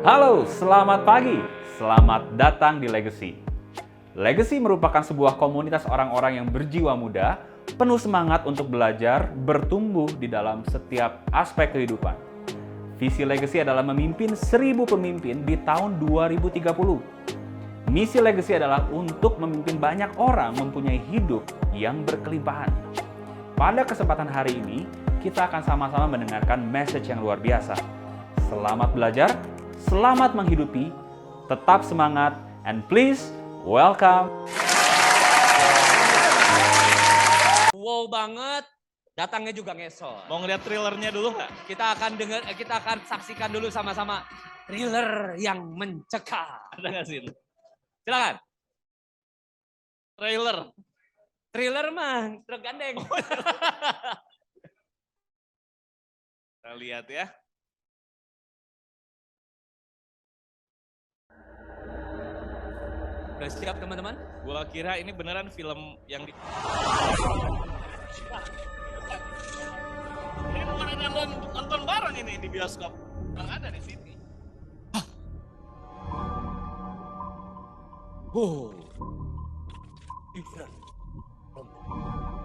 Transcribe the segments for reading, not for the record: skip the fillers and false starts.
Halo, selamat pagi. Selamat datang di Legacy. Legacy merupakan sebuah komunitas orang-orang yang berjiwa muda, penuh semangat untuk belajar, bertumbuh di dalam setiap aspek kehidupan. Visi Legacy adalah memimpin 1000 pemimpin di tahun 2030. Misi Legacy adalah untuk memimpin banyak orang mempunyai hidup yang berkelimpahan. Pada kesempatan hari ini, kita akan sama-sama mendengarkan message yang luar biasa. Selamat belajar, selamat menghidupi, tetap semangat, and please welcome. Wow banget, datangnya juga ngesot. Mau ngeliat trailernya dulu nggak? Kita akan saksikan dulu sama-sama thriller yang mencekam. Ada nggak sih? Silakan. Trailer. Thriller mah truk gandeng. Kita lihat ya. Udah siap teman-teman? Gua kira ini beneran film yang di... Ini bukan ada nonton bareng ini di bioskop. Yang ada di sini. Oh, different.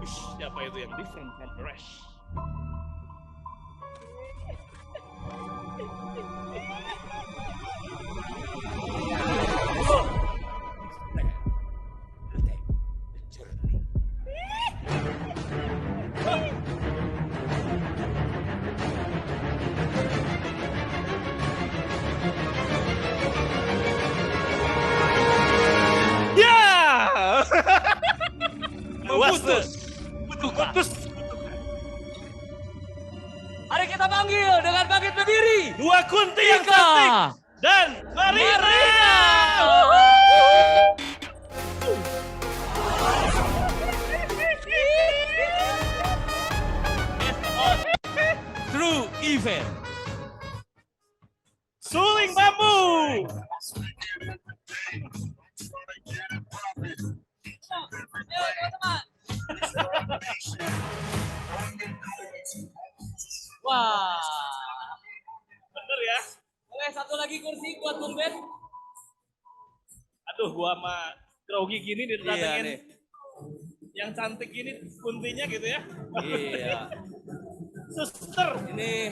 Ush, siapa itu yang different from the rest? Memutus. Mari kita panggil dengan bangkit berdiri. Dua kunti yang Ika cantik dan Marina. True event. Suling bambu. Ayo teman-teman. Wah. Bener ya? Boleh satu lagi kursi buat Bung Ben? Aduh, gua sama grogi gini Iya didatengin. nih. Yang cantik gini kuntinya gitu ya. Iya. Suster. Ini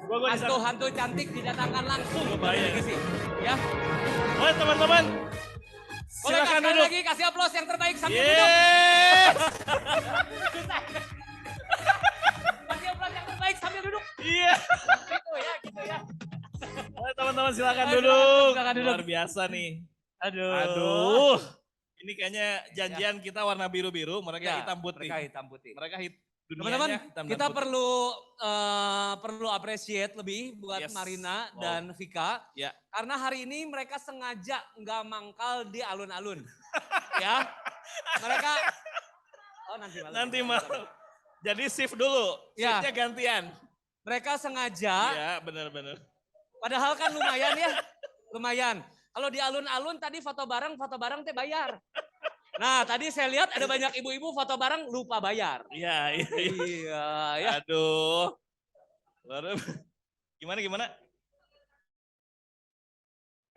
Gua bisa. hantu-hantu cantik didatangkan langsung ke Bayang. Legacy. Ya. Boleh teman-teman. Boleh Silakan sekali duduk. lagi kasih aplaus yang terbaik sambil duduk. Yes. Kasih aplaus yang terbaik sambil duduk. Iya. Gitu ya. Boleh teman-teman silakan Ayo, duduk. silakan duduk. Luar biasa nih. Aduh. Aduh. Ini kayaknya janjian kita warna biru-biru, mereka Ya, hitam putih. mereka hitam putih. Mereka Teman-teman, dunianya hitam dan kita putih. perlu appreciate lebih buat Yes. Marina Wow. dan Vika. Ya. Karena hari ini mereka sengaja nggak mangkal di alun-alun. Ya. Mereka Nanti malam. Jadi shift dulu, Ya. shiftnya gantian. Mereka sengaja, Iya, benar-benar. padahal kan lumayan ya. Lumayan. Kalau di alun-alun tadi foto bareng teh bayar. Nah, tadi saya lihat ada banyak ibu-ibu foto bareng lupa bayar. Iya, iya, iya. Iya, ya. Aduh. Gimana?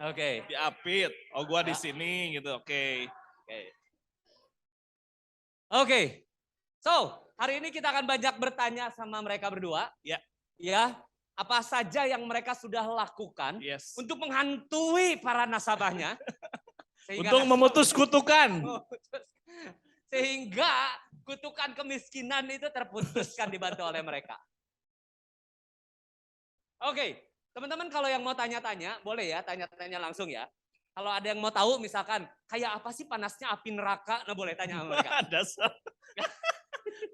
Oke. Diapit. Oh, gua di sini gitu. Oke. Oke. So, hari ini kita akan banyak bertanya sama mereka berdua. Ya. Ya, apa saja yang mereka sudah lakukan Yes. untuk menghantui para nasabahnya. Untuk memutus kutukan. Sehingga kutukan kemiskinan itu terputuskan dibantu oleh mereka. Oke, teman-teman kalau yang mau tanya-tanya, boleh ya tanya-tanya langsung ya. Kalau ada yang mau tahu misalkan, kayak apa sih panasnya api neraka, nah boleh tanya sama mereka. Dasar.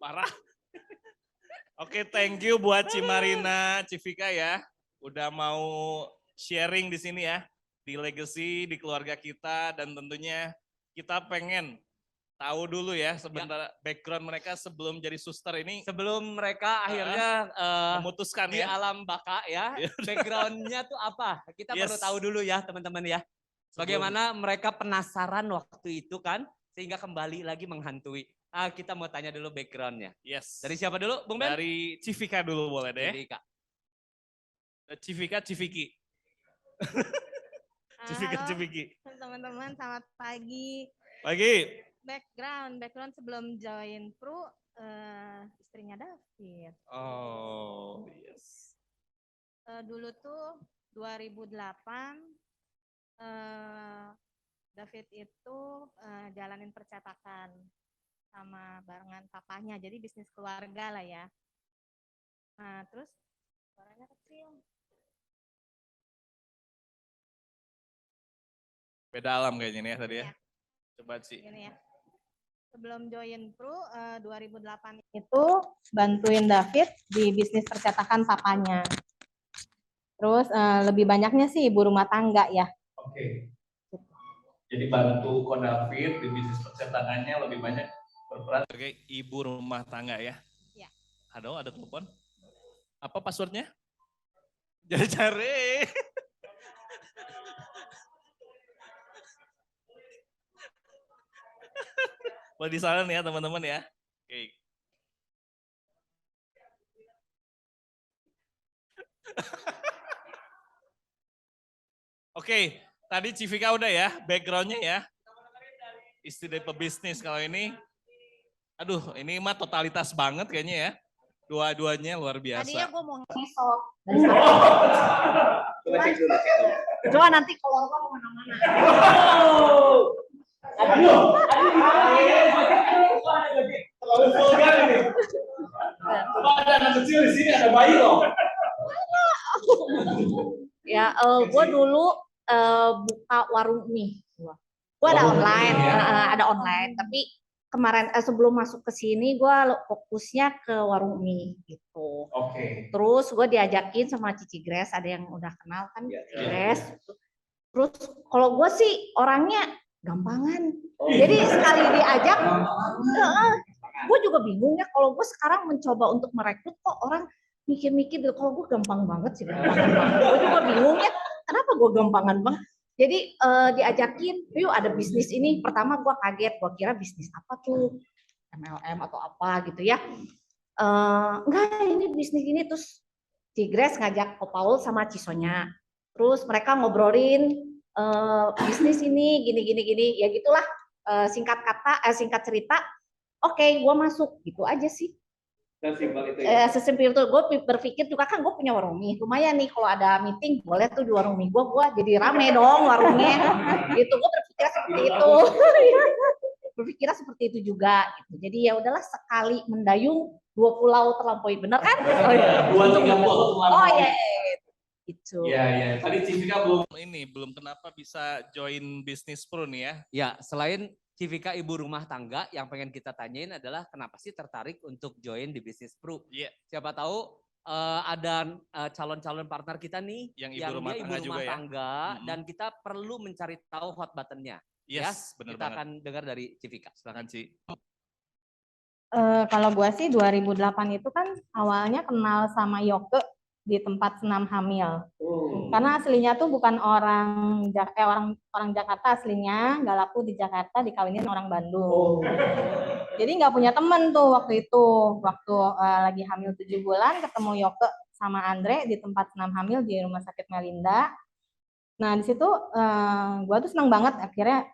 Parah. Oke, thank you buat Cimarina, Civika ya. Udah mau sharing di sini ya. Di Legacy, di keluarga kita, dan tentunya kita pengen tahu dulu ya sebentar background mereka sebelum jadi suster ini. Sebelum mereka akhirnya Memutuskan di ya. alam baka ya, backgroundnya tuh apa? Kita perlu Yes. tahu dulu ya teman-teman ya. Bagaimana mereka penasaran waktu itu kan, sehingga kembali lagi menghantui. Nah, kita mau tanya dulu backgroundnya. Yes. Dari siapa dulu, Bung Ben? Dari Civika dulu boleh deh. Dari Kak. Civika, Civiki. Civika, Halo Civiki. teman-teman, selamat pagi. Pagi. Background sebelum join Pru, istrinya David. Oh, yes. Dulu tuh 2008, David itu jalanin percetakan sama barengan papanya, jadi bisnis keluarga lah ya. Nah terus suaranya kecil. Beda alam kayaknya nih ya tadi ya. Ya. Coba sih. Gini ya. Sebelum join Pru 2008 itu bantuin David di bisnis percetakan papanya. Terus lebih banyaknya sih ibu rumah tangga ya. Oke. Jadi bantu Ko David di bisnis percetakannya lebih banyak berperan sebagai ibu rumah tangga ya. Iya. Aduh, ada telepon. Apa passwordnya? Jangan cari. Boleh disalin ya teman-teman ya. Oke. Oke, tadi Civika udah ya, backgroundnya ya. Istri dari pebisnis kalau ini. Aduh, ini mah totalitas banget kayaknya ya. Dua-duanya luar biasa. Tadinya gue mau ngesok. Cuma nanti kalau gue mau kemana-mana. Terlalu vulgar ini. Coba ada anak kecil di sini, ada bayi loh. Ya, gue dulu buka warung mie. Gue ada online, tapi kemarin sebelum masuk ke sini gue fokusnya ke warung mie gitu. Oke. Terus gue diajakin sama Cici Grace, ada yang udah kenal kan Cici Grace. Terus kalau gue sih orangnya gampangan. Jadi sekali diajak, gue juga bingung ya kalau gue sekarang mencoba untuk merekrut kok orang mikir-mikir kalau gue gampang banget sih. Gue juga bingung ya, kenapa gue gampangan banget. Jadi diajakin, yuk ada bisnis ini. Pertama gue kaget, gue kira bisnis apa tuh, MLM atau apa gitu ya. Enggak, ini bisnis ini. Terus Grace ngajak Ko Paul sama Cisonya. Terus mereka ngobrolin bisnis ini gini, ya gitulah. Singkat cerita, oke, gue masuk gitu aja sih. Sesimpel itu ya. Sesimpel itu. Gue berpikir juga kan gue punya warung mie, lumayan nih kalau ada meeting boleh tuh di warung mie gue jadi rame dong warungnya gitu. Gue berpikir seperti itu. Berpikir seperti itu juga gitu. Jadi ya udahlah, sekali mendayung dua pulau terlampaui, bener kan? Oh iya. Dua tiga pulau terlampaui. Oh iya. Gitu. Iya. Tadi Civika belum kenapa bisa join bisnis Pro nih ya? Ya, selain Civika ibu rumah tangga, yang pengen kita tanyain adalah kenapa sih tertarik untuk join di bisnis Pro? Iya. Siapa tahu ada calon-calon partner kita nih Yang ibu rumah dia tangga ibu juga rumah ya? tangga, dan kita perlu mencari tahu hot buttonnya. Yes, benar kita banget. akan dengar dari Civika. Silakan Ci. Kalau gue sih 2008 itu kan awalnya kenal sama Yoke di tempat senam hamil. Karena aslinya tuh bukan orang Jakarta aslinya, nggak laku di Jakarta, dikawinin orang Bandung. Jadi nggak punya temen tuh waktu itu. Waktu lagi hamil 7 bulan ketemu Yoke sama Andre di tempat senam hamil di Rumah Sakit Melinda. Nah di situ gue tuh senang banget akhirnya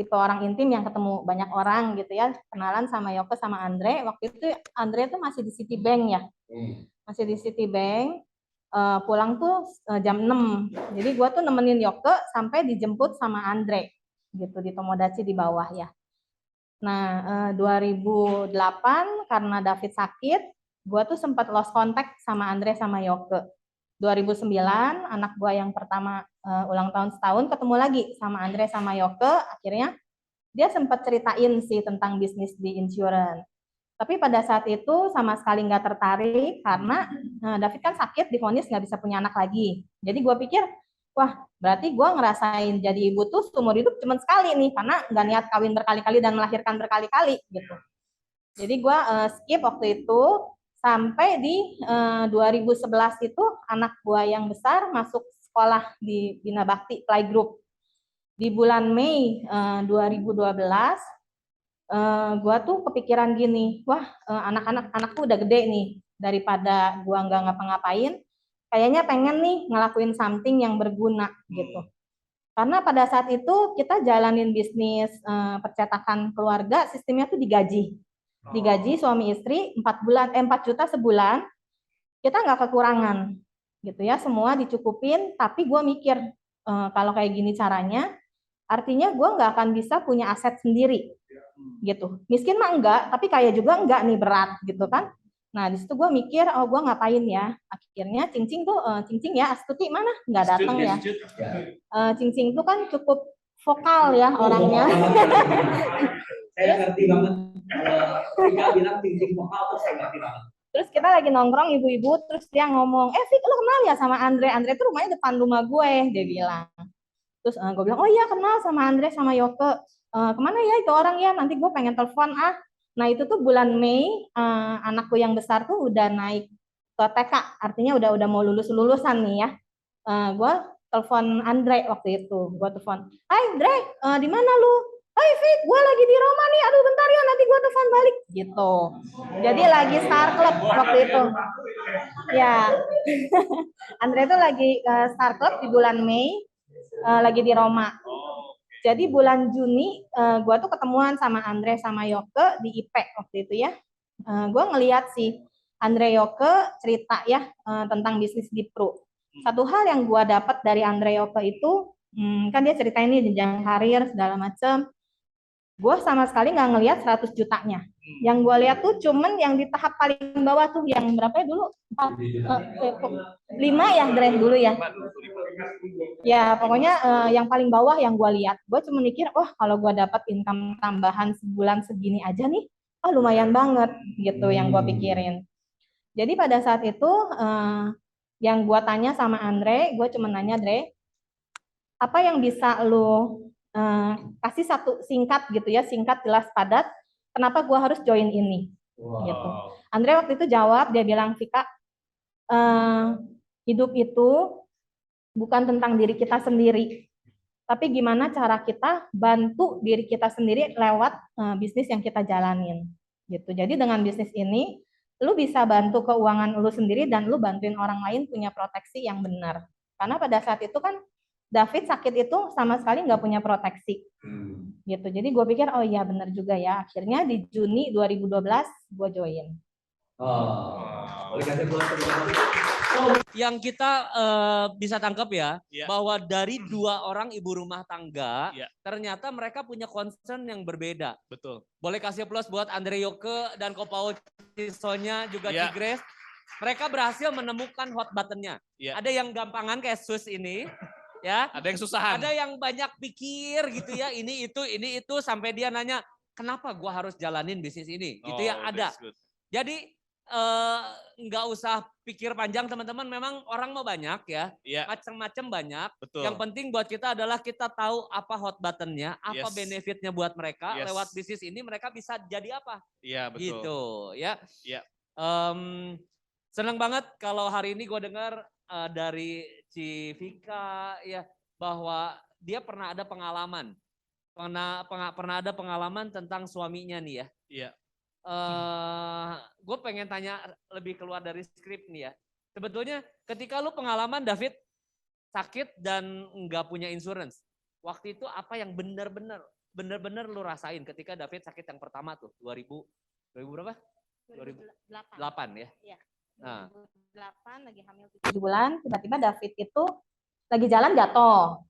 tipe orang intim yang ketemu banyak orang gitu ya, kenalan sama Yoke sama Andre. Waktu itu Andre tuh masih di Citibank ya, masih di Citibank. Pulang tuh jam 6, jadi gue tuh nemenin Yoke sampai dijemput sama Andre gitu di Tomodachi di bawah ya. Nah 2008 karena David sakit, gue tuh sempat lost contact sama Andre sama Yoke. 2009 anak gue yang pertama ulang tahun setahun ketemu lagi sama Andre sama Yoke. Akhirnya dia sempat ceritain sih tentang bisnis di insurance. Tapi pada saat itu sama sekali nggak tertarik karena David kan sakit, divonis nggak bisa punya anak lagi. Jadi gue pikir, wah berarti gue ngerasain jadi ibu tuh seumur hidup cuma sekali nih, karena nggak niat kawin berkali-kali dan melahirkan berkali-kali gitu. Jadi gue skip waktu itu sampai di 2011 itu anak gue yang besar masuk sekolah di Bina Bakti Playgroup. Di bulan Mei 2012, gue tuh kepikiran gini, wah anakku udah gede nih, daripada gue nggak ngapa-ngapain, kayaknya pengen nih ngelakuin something yang berguna gitu. Karena pada saat itu kita jalanin bisnis percetakan keluarga, sistemnya tuh digaji. Digaji suami istri 4 juta sebulan, kita nggak kekurangan gitu ya, semua dicukupin. Tapi gue mikir kalau kayak gini caranya, artinya gue nggak akan bisa punya aset sendiri gitu. Miskin mah enggak, tapi kaya juga enggak nih, berat gitu kan. Nah di situ gue mikir, oh gue ngapain ya. Akhirnya Cincing tuh, Cincing ya, Astuti mana? Nggak datang ya. Cincing tuh kan cukup vokal ya orangnya. Saya ngerti banget. Rika bilang Cincing vokal tuh saya ngerti banget. Terus kita lagi nongkrong ibu-ibu, terus dia ngomong, Fik, lo kenal ya sama Andre? Andre tuh rumahnya depan rumah gue, dia bilang. Terus gue bilang, oh iya kenal sama Andre sama Yoke. Kemana ya itu orang ya? Nanti gue pengen telepon ah. Nah itu tuh bulan Mei, anakku yang besar tuh udah naik ke TK, artinya udah mau lulusan nih ya. Gue telepon Andre waktu itu, gue telepon, Hai Andre, di mana lu? Hai Fik, gue lagi di Roma nih, aduh bentar ya, nanti gue telepon balik gitu. Jadi lagi Star Club waktu itu. Ya, Andre tuh lagi Star Club di bulan Mei, lagi di Roma. Jadi bulan Juni gue tuh ketemuan sama Andre sama Yoke di IP waktu itu ya. Gue ngeliat sih Andre Yoke cerita ya tentang bisnis di Pro. Satu hal yang gue dapat dari Andre Yoke itu, kan dia ceritain nih jenjang karir segala macem. Gue sama sekali nggak ngelihat 100 jutanya. Yang gue lihat tuh cuman yang di tahap paling bawah tuh, yang berapa ya dulu? 5 ya Dre dulu ya. Ya pokoknya yang paling bawah yang gue lihat. Gue cuma mikir, wah kalau gue dapat income tambahan sebulan segini aja nih, lumayan banget gitu yang gue pikirin. Jadi pada saat itu yang gue tanya sama Andre, gue cuma nanya, Andre, apa yang bisa lo kasih satu singkat gitu ya, singkat jelas padat, kenapa gue harus join ini? Gitu. Andre waktu itu jawab, dia bilang, Vika, hidup itu bukan tentang diri kita sendiri, tapi gimana cara kita bantu diri kita sendiri lewat bisnis yang kita jalanin. Gitu. Jadi dengan bisnis ini, lu bisa bantu keuangan lu sendiri dan lu bantuin orang lain punya proteksi yang benar. Karena pada saat itu kan David sakit itu sama sekali nggak punya proteksi. Gitu. Jadi gue pikir, oh iya benar juga ya. Akhirnya di Juni 2012 gue join. Yang kita bisa tangkap ya, bahwa dari 2 orang ibu rumah tangga, ternyata mereka punya concern yang berbeda. Betul. Boleh kasih plus buat Andre Yoke dan Kopau Cisonya juga Tigres. Mereka berhasil menemukan hot buttonnya. Ada yang gampangan kayak Sus ini. Ya, ada yang susahan. Ada yang banyak pikir gitu ya, ini itu sampai dia nanya, kenapa gua harus jalanin bisnis ini? Gitu ya, ada. Jadi nggak usah pikir panjang teman-teman, memang orang mau banyak ya, macam-macam banyak. Betul. Yang penting buat kita adalah kita tahu apa hot buttonnya, apa benefitnya buat mereka, lewat bisnis ini mereka bisa jadi apa. Iya, betul. Gitu ya. Senang banget kalau hari ini gue dengar dari Civika ya, bahwa dia pernah ada pengalaman. Pernah ada pengalaman tentang suaminya nih ya. Iya. Gue pengen tanya lebih keluar dari skrip nih ya. Sebetulnya ketika lu pengalaman David sakit dan nggak punya insurance, waktu itu apa yang benar-benar lu rasain ketika David sakit yang pertama tuh 2000 berapa? 2008 ya. Iya. Nah. 2008 lagi hamil 7 bulan, tiba-tiba David itu lagi jalan jatuh,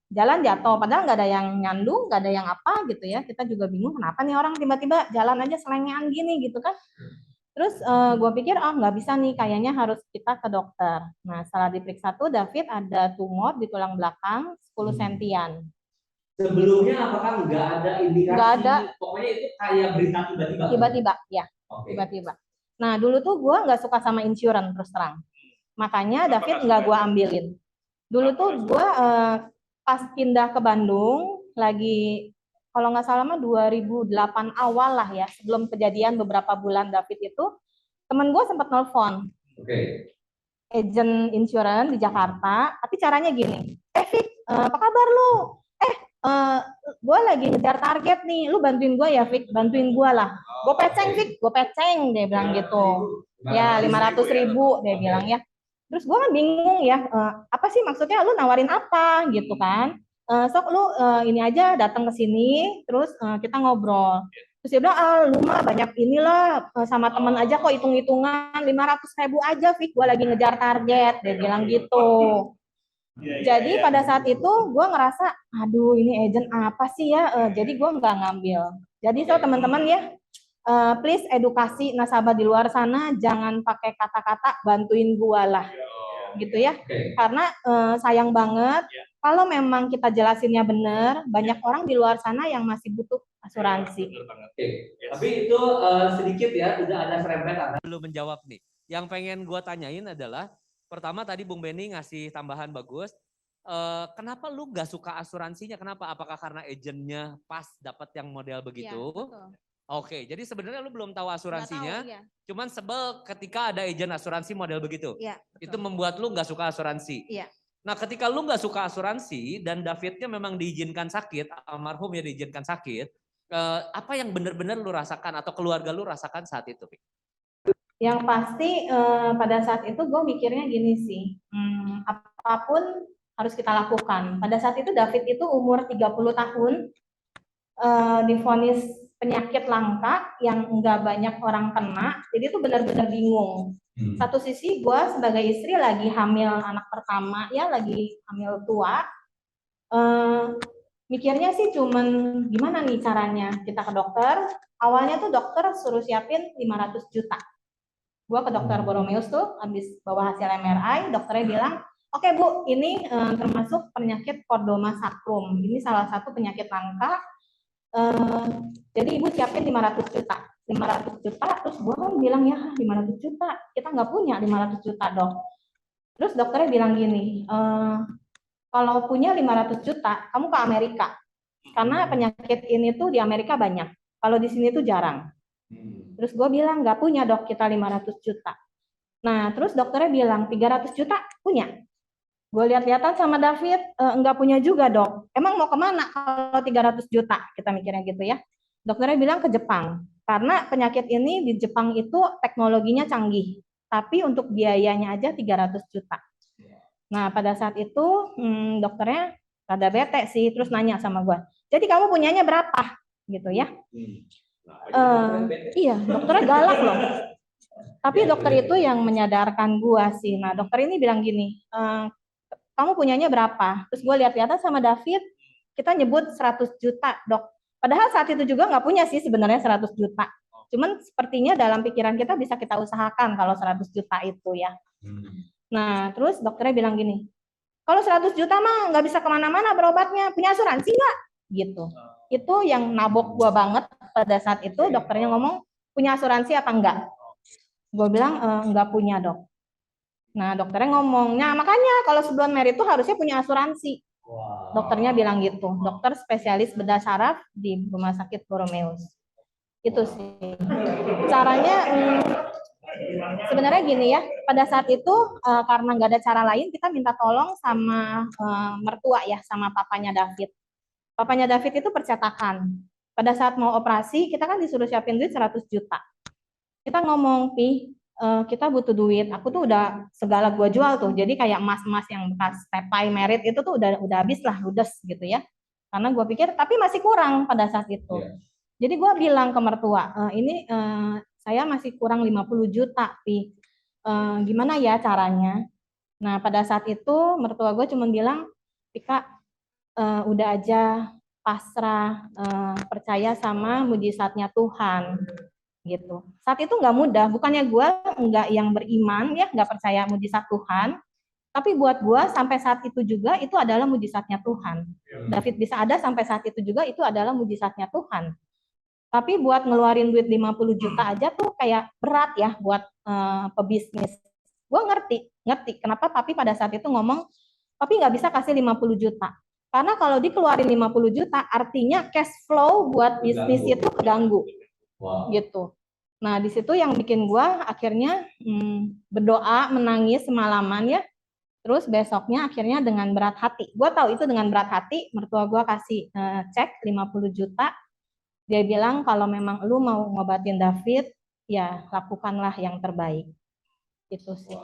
padahal nggak ada yang nyandung, nggak ada yang apa gitu ya. Kita juga bingung kenapa nih orang tiba-tiba jalan aja selengean gini gitu kan. Terus gue pikir nggak bisa nih, kayaknya harus kita ke dokter. Nah setelah diperiksa tuh David ada tumor di tulang belakang 10 sentian. Sebelumnya apakah nggak ada indikasi? Nggak ada. Pokoknya itu kayak berita tiba-tiba. Tiba-tiba, ya. Tiba-tiba. Nah dulu tuh gue nggak suka sama insurance terus terang. Makanya David nggak gue ambilin. Dulu tuh gue pas pindah ke Bandung, lagi kalau nggak salah mah 2008 awal lah ya, sebelum kejadian beberapa bulan David itu, temen gue sempat nelfon. Agent insurance di Jakarta, tapi caranya gini, Fik, apa kabar lu? Gue lagi ngejar target nih, lu bantuin gue ya Fik, bantuin gue lah. Gue peceng Fik, gue peceng, dia bilang gitu. Ya 500.000 dia bilang ya. Terus gue kan bingung ya, apa sih maksudnya lu nawarin apa gitu kan. Sok lu ini aja datang ke sini, terus kita ngobrol. Terus dia bilang, lu mah banyak inilah, sama temen aja kok hitung-hitungan 500.000 aja, Fik, gue lagi ngejar target, dia bilang gitu. Jadi pada saat itu gue ngerasa, aduh ini agent apa sih ya, jadi gue nggak ngambil. Jadi teman-teman ya, please edukasi nasabah di luar sana, jangan pakai kata-kata bantuin gue lah, gitu ya. Karena sayang banget, kalau memang kita jelasinnya benar, banyak orang di luar sana yang masih butuh asuransi. Tapi itu sedikit ya, udah ada serempetan. Belum menjawab nih. Yang pengen gue tanyain adalah, pertama tadi Bung Benny ngasih tambahan bagus. Kenapa lu gak suka asuransinya? Kenapa? Apakah karena agentnya pas dapat yang model begitu? Ya, betul. Oke, jadi sebenarnya lu belum tahu asuransinya, Nggak tahu, ya. cuman sebel ketika ada agent asuransi model begitu. Iya, Itu membuat lu gak suka asuransi. Iya. Nah, ketika lu gak suka asuransi dan Davidnya memang diizinkan sakit, almarhum ya diizinkan sakit, apa yang benar-benar lu rasakan atau keluarga lu rasakan saat itu? Yang pasti pada saat itu gue mikirnya gini sih, apapun harus kita lakukan. Pada saat itu David itu umur 30 tahun, divonis penyakit langka yang enggak banyak orang kena, jadi itu benar-benar bingung. Satu sisi gue sebagai istri lagi hamil anak pertama, ya lagi hamil tua, mikirnya sih cuman gimana nih caranya kita ke dokter. Awalnya tuh dokter suruh siapin 500 juta. Gue ke dokter Boromeus tuh, habis bawa hasil MRI, dokternya bilang, oke Bu, ini termasuk penyakit kordoma sacrum. Ini salah satu penyakit langka. Jadi Ibu siapin 500 juta. 500 juta, terus gue kan bilang, ya 500 juta, kita nggak punya 500 juta dok. Terus dokternya bilang gini, kalau punya 500 juta, kamu ke Amerika. Karena penyakit ini tuh di Amerika banyak. Kalau di sini tuh jarang. Terus gue bilang, nggak punya dok kita 500 juta. Nah, terus dokternya bilang, 300 juta punya. Gue lihat-lihatan sama David, nggak punya juga dok. Emang mau kemana kalau 300 juta? Kita mikirnya gitu ya. Dokternya bilang ke Jepang. Karena penyakit ini di Jepang itu teknologinya canggih. Tapi untuk biayanya aja 300 juta. Nah, pada saat itu dokternya rada bete sih, terus nanya sama gue. Jadi kamu punyanya berapa? Gitu ya. Iya, dokternya galak loh. Tapi dokter itu yang menyadarkan gue sih. Nah, dokter ini bilang gini, kamu punyanya berapa? Terus gue lihat-lihatan sama David, kita nyebut 100 juta dok. Padahal saat itu juga nggak punya sih sebenarnya 100 juta. Cuman sepertinya dalam pikiran kita bisa kita usahakan kalau 100 juta itu ya. Nah, terus dokternya bilang gini, kalau 100 juta mah nggak bisa kemana-mana berobatnya, punya asuransi nggak? Gitu. Itu yang nabok gue banget pada saat itu, dokternya ngomong, punya asuransi apa enggak? Gue bilang, enggak punya dok. Nah, dokternya ngomong, nah makanya kalau sebelum merit itu harusnya punya asuransi. Dokternya bilang gitu, dokter spesialis bedah saraf di Rumah Sakit Boromeus. Itu sih. Caranya, sebenarnya gini ya, pada saat itu karena nggak ada cara lain, kita minta tolong sama mertua ya, sama papanya David. Papanya David itu percetakan. Pada saat mau operasi, kita kan disuruh siapin duit 100 juta. Kita ngomong, Pi, kita butuh duit. Aku tuh udah segala gua jual tuh. Jadi kayak emas-emas yang bekas tepai merit itu tuh udah habis lah, ludes gitu ya. Karena gua pikir, tapi masih kurang pada saat itu. Jadi gua bilang ke mertua, ini saya masih kurang 50 juta, Pi. Gimana ya caranya? Nah, pada saat itu mertua gue cuma bilang, Pika, udah aja pasrah, percaya sama mujizatnya Tuhan gitu. Saat itu nggak mudah, bukannya gue nggak yang beriman ya, nggak percaya mujizat Tuhan, tapi buat gue sampai saat itu juga itu adalah mujizatnya Tuhan. David bisa ada sampai saat itu juga itu adalah mujizatnya Tuhan. Tapi buat ngeluarin duit 50 juta aja tuh kayak berat ya buat pebisnis. Gue ngerti kenapa papi pada saat itu ngomong, papi nggak bisa kasih 50 juta. Karena kalau dikeluarin 50 juta artinya cash flow buat bisnis itu keganggu. Gitu. Nah, di situ yang bikin gue akhirnya berdoa, menangis semalaman ya. Terus besoknya akhirnya dengan berat hati. Gue tahu itu dengan berat hati, mertua gue kasih cek 50 juta. Dia bilang kalau memang lu mau ngobatin David, ya lakukanlah yang terbaik. Itu sih.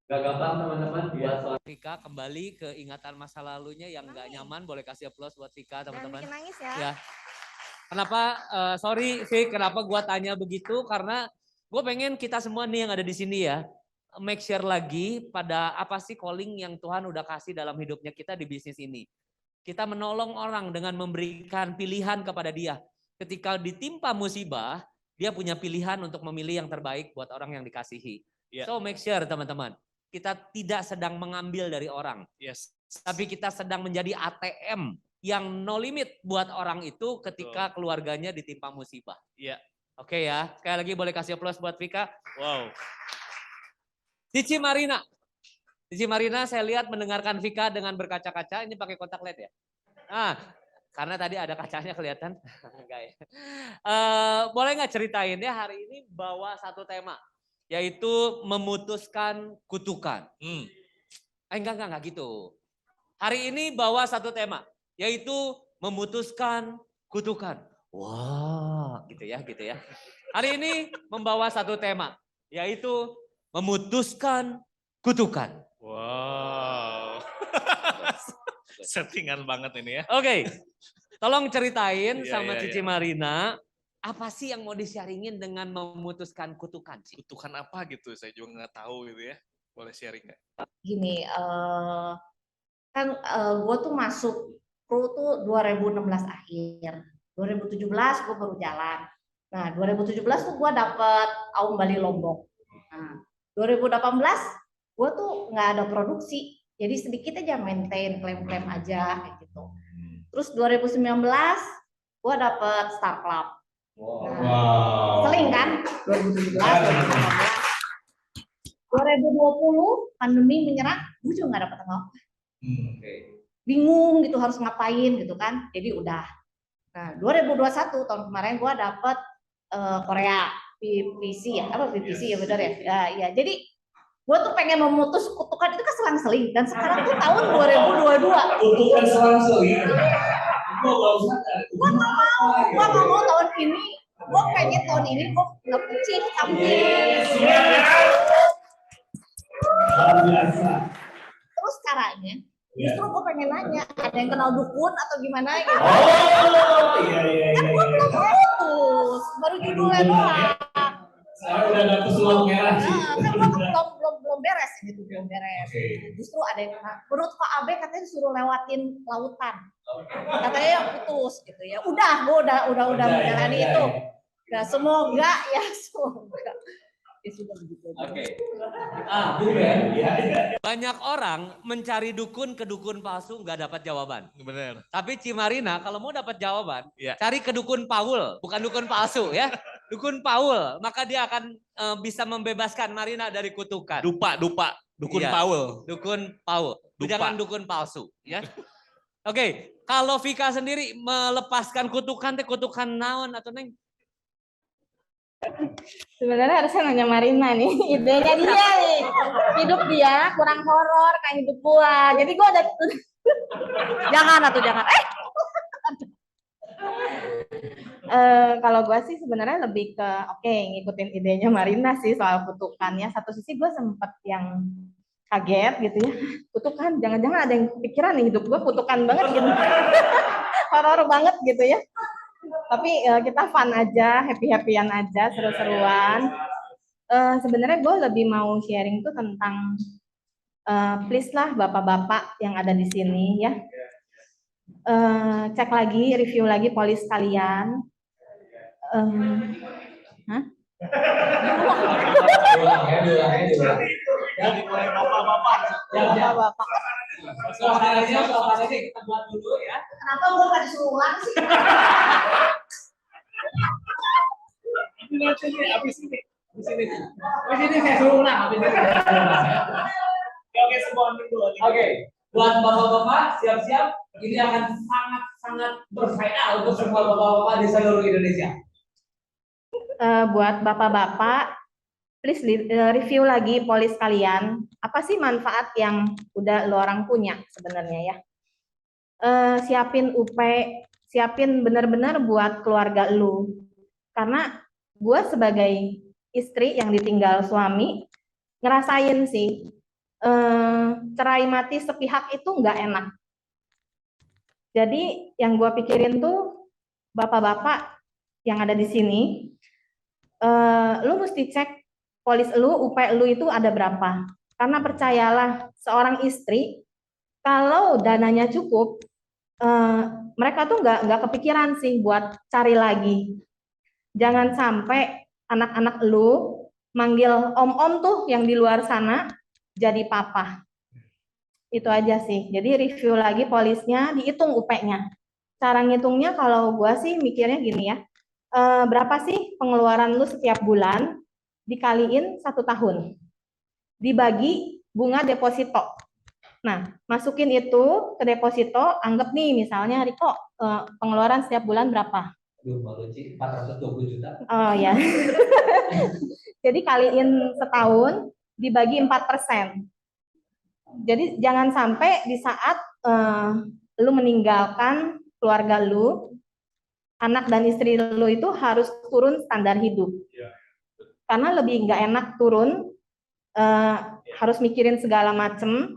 Gagapan teman-teman buat soal Vika kembali ke ingatan masa lalunya yang nggak nyaman. Boleh kasih aplaus buat Vika teman-teman. Jangan bikin nangis ya. Ya. Kenapa? Sorry Vik, kenapa gua tanya begitu? Karena gue pengen kita semua nih yang ada di sini ya, make sure lagi pada apa sih calling yang Tuhan udah kasih dalam hidupnya kita di bisnis ini. Kita menolong orang dengan memberikan pilihan kepada dia. Ketika ditimpa musibah, dia punya pilihan untuk memilih yang terbaik buat orang yang dikasihi. Yeah. So make sure teman-teman, kita tidak sedang mengambil dari orang. Yes. Tapi kita sedang menjadi ATM yang no limit buat orang itu ketika keluarganya ditimpa musibah. Iya. Oke ya, sekali lagi boleh kasih aplaus buat Vika. Wow. Cici Marina. Cici Marina saya lihat mendengarkan Vika dengan berkaca-kaca, ini pakai kontak LED ya? Nah, karena tadi ada kacanya kelihatan. Enggak ya. Boleh nggak ceritain ya hari ini bawa satu tema, yaitu memutuskan kutukan. Enggak gitu. Hari ini bawa satu tema, yaitu memutuskan kutukan. Wah, gitu ya. Hari ini membawa satu tema, yaitu memutuskan kutukan. Wow. Settingan banget ini ya. Oke, tolong ceritain Iya, sama iya, Cici iya. Marina, apa sih yang mau di-sharingin dengan memutuskan kutukan sih? Kutukan apa gitu, saya juga nggak tahu gitu ya. Boleh sharing nggak? Gini, kan gue tuh masuk kru tuh 2016 akhir, 2017 gue baru jalan. Nah 2017 tuh gue dapet Aum Bali Lombok. Nah 2018 gue tuh nggak ada produksi, jadi sedikit aja maintain, klaim-klaim aja kayak gitu. Terus 2019 gue dapet Star Club. Nah, seling kan 2017, 2020 pandemi menyerang, gue juga nggak dapet apa-apa. Bingung gitu harus ngapain gitu kan, jadi udah. Nah 2021 tahun kemarin gue dapet Korea PPC ya, apa PPC ya benar ya? Ya jadi gue tuh pengen memutus kutukan itu kan selang-seling, dan sekarang tuh tahun 2022. Kutukan selang-seling. Gue nggak mau tahun ini, gue pengen tahun ini gue dapet chief terus caranya. Justru gue pengen nanya, ada yang kenal dukun atau gimana gitu? Iya. Kan gue belum putus, baru judulnya doang. Saya udah dapet selang merah sih. Kan gue belum beres gitu, belum beres. Justru ada yang kenal. Menurut Pak Abe katanya disuruh lewatin lautan. Katanya yang putus gitu ya. Udah, gue udah menjalani itu. Nah semoga ya semoga. Ya sudah begitu. Oke. Bukan. Iya. Banyak orang mencari dukun ke dukun palsu nggak dapat jawaban. Bener. Tapi Cimarina kalau mau dapat jawaban, Iya. cari ke dukun Paul, bukan dukun palsu ya. Dukun Paul, maka dia akan bisa membebaskan Marina dari kutukan. Dupa. Dukun Iya. Paul. Dukun Paul, Dupa. jangan dukun palsu ya. Oke, kalau Vika sendiri melepaskan kutukan, kutukan naon atau neng? Sebenarnya harusnya nanya Marina nih, idenya dia nih. Hidup dia kurang horor kayak hidup gua. Jadi gua ada Jangan. kalau gua sih sebenarnya lebih ke ngikutin idenya Marina sih soal kutukannya. Satu sisi gua sempet yang kaget gitu ya. Kutukan, jangan-jangan ada yang kepikiran nih hidup gua kutukan banget gitu. Horor banget gitu ya. Tapi kita fun aja, happy-happyan aja, seru-seruan. Sebenarnya gue lebih mau sharing tuh tentang please lah bapak-bapak yang ada di sini ya. Cek lagi, review lagi polis kalian. Bapak-bapak. Suasananya kita buat dulu ya. Kenapa gue gak disuruh ulang sih? Habis ini saya suruh ulang. Oke, semua dulu. Oke, buat bapak-bapak siap-siap. Ini akan sangat berfaedah untuk semua bapak-bapak di seluruh Indonesia. Buat bapak-bapak, please review lagi polis kalian. Apa sih manfaat yang udah lo orang punya sebenarnya ya? Siapin UP, siapin benar-benar buat keluarga lu. Karena gue sebagai istri yang ditinggal suami ngerasain sih cerai mati sepihak itu nggak enak. Jadi yang gue pikirin tuh bapak-bapak yang ada di sini, lu mesti cek polis lu, UP lu itu ada berapa. Karena percayalah seorang istri kalau dananya cukup, mereka tuh nggak kepikiran sih buat cari lagi. Jangan sampai anak-anak lu manggil om-om tuh yang di luar sana jadi papa. Itu aja sih. Jadi review lagi polisnya, dihitung UP-nya. Cara ngitungnya kalau gua sih mikirnya gini ya, berapa sih pengeluaran lu setiap bulan, dikaliin 1 tahun. Dibagi bunga deposito. Nah, masukin itu ke deposito, anggap nih misalnya Riko, pengeluaran setiap bulan berapa? Aduh, malu Ci, 420 juta. Oh ya. Jadi kaliin setahun, dibagi 4%. Jadi jangan sampai di saat lu meninggalkan keluarga lu, anak dan istri lu itu harus turun standar hidup. Karena lebih nggak enak turun, harus mikirin segala macem.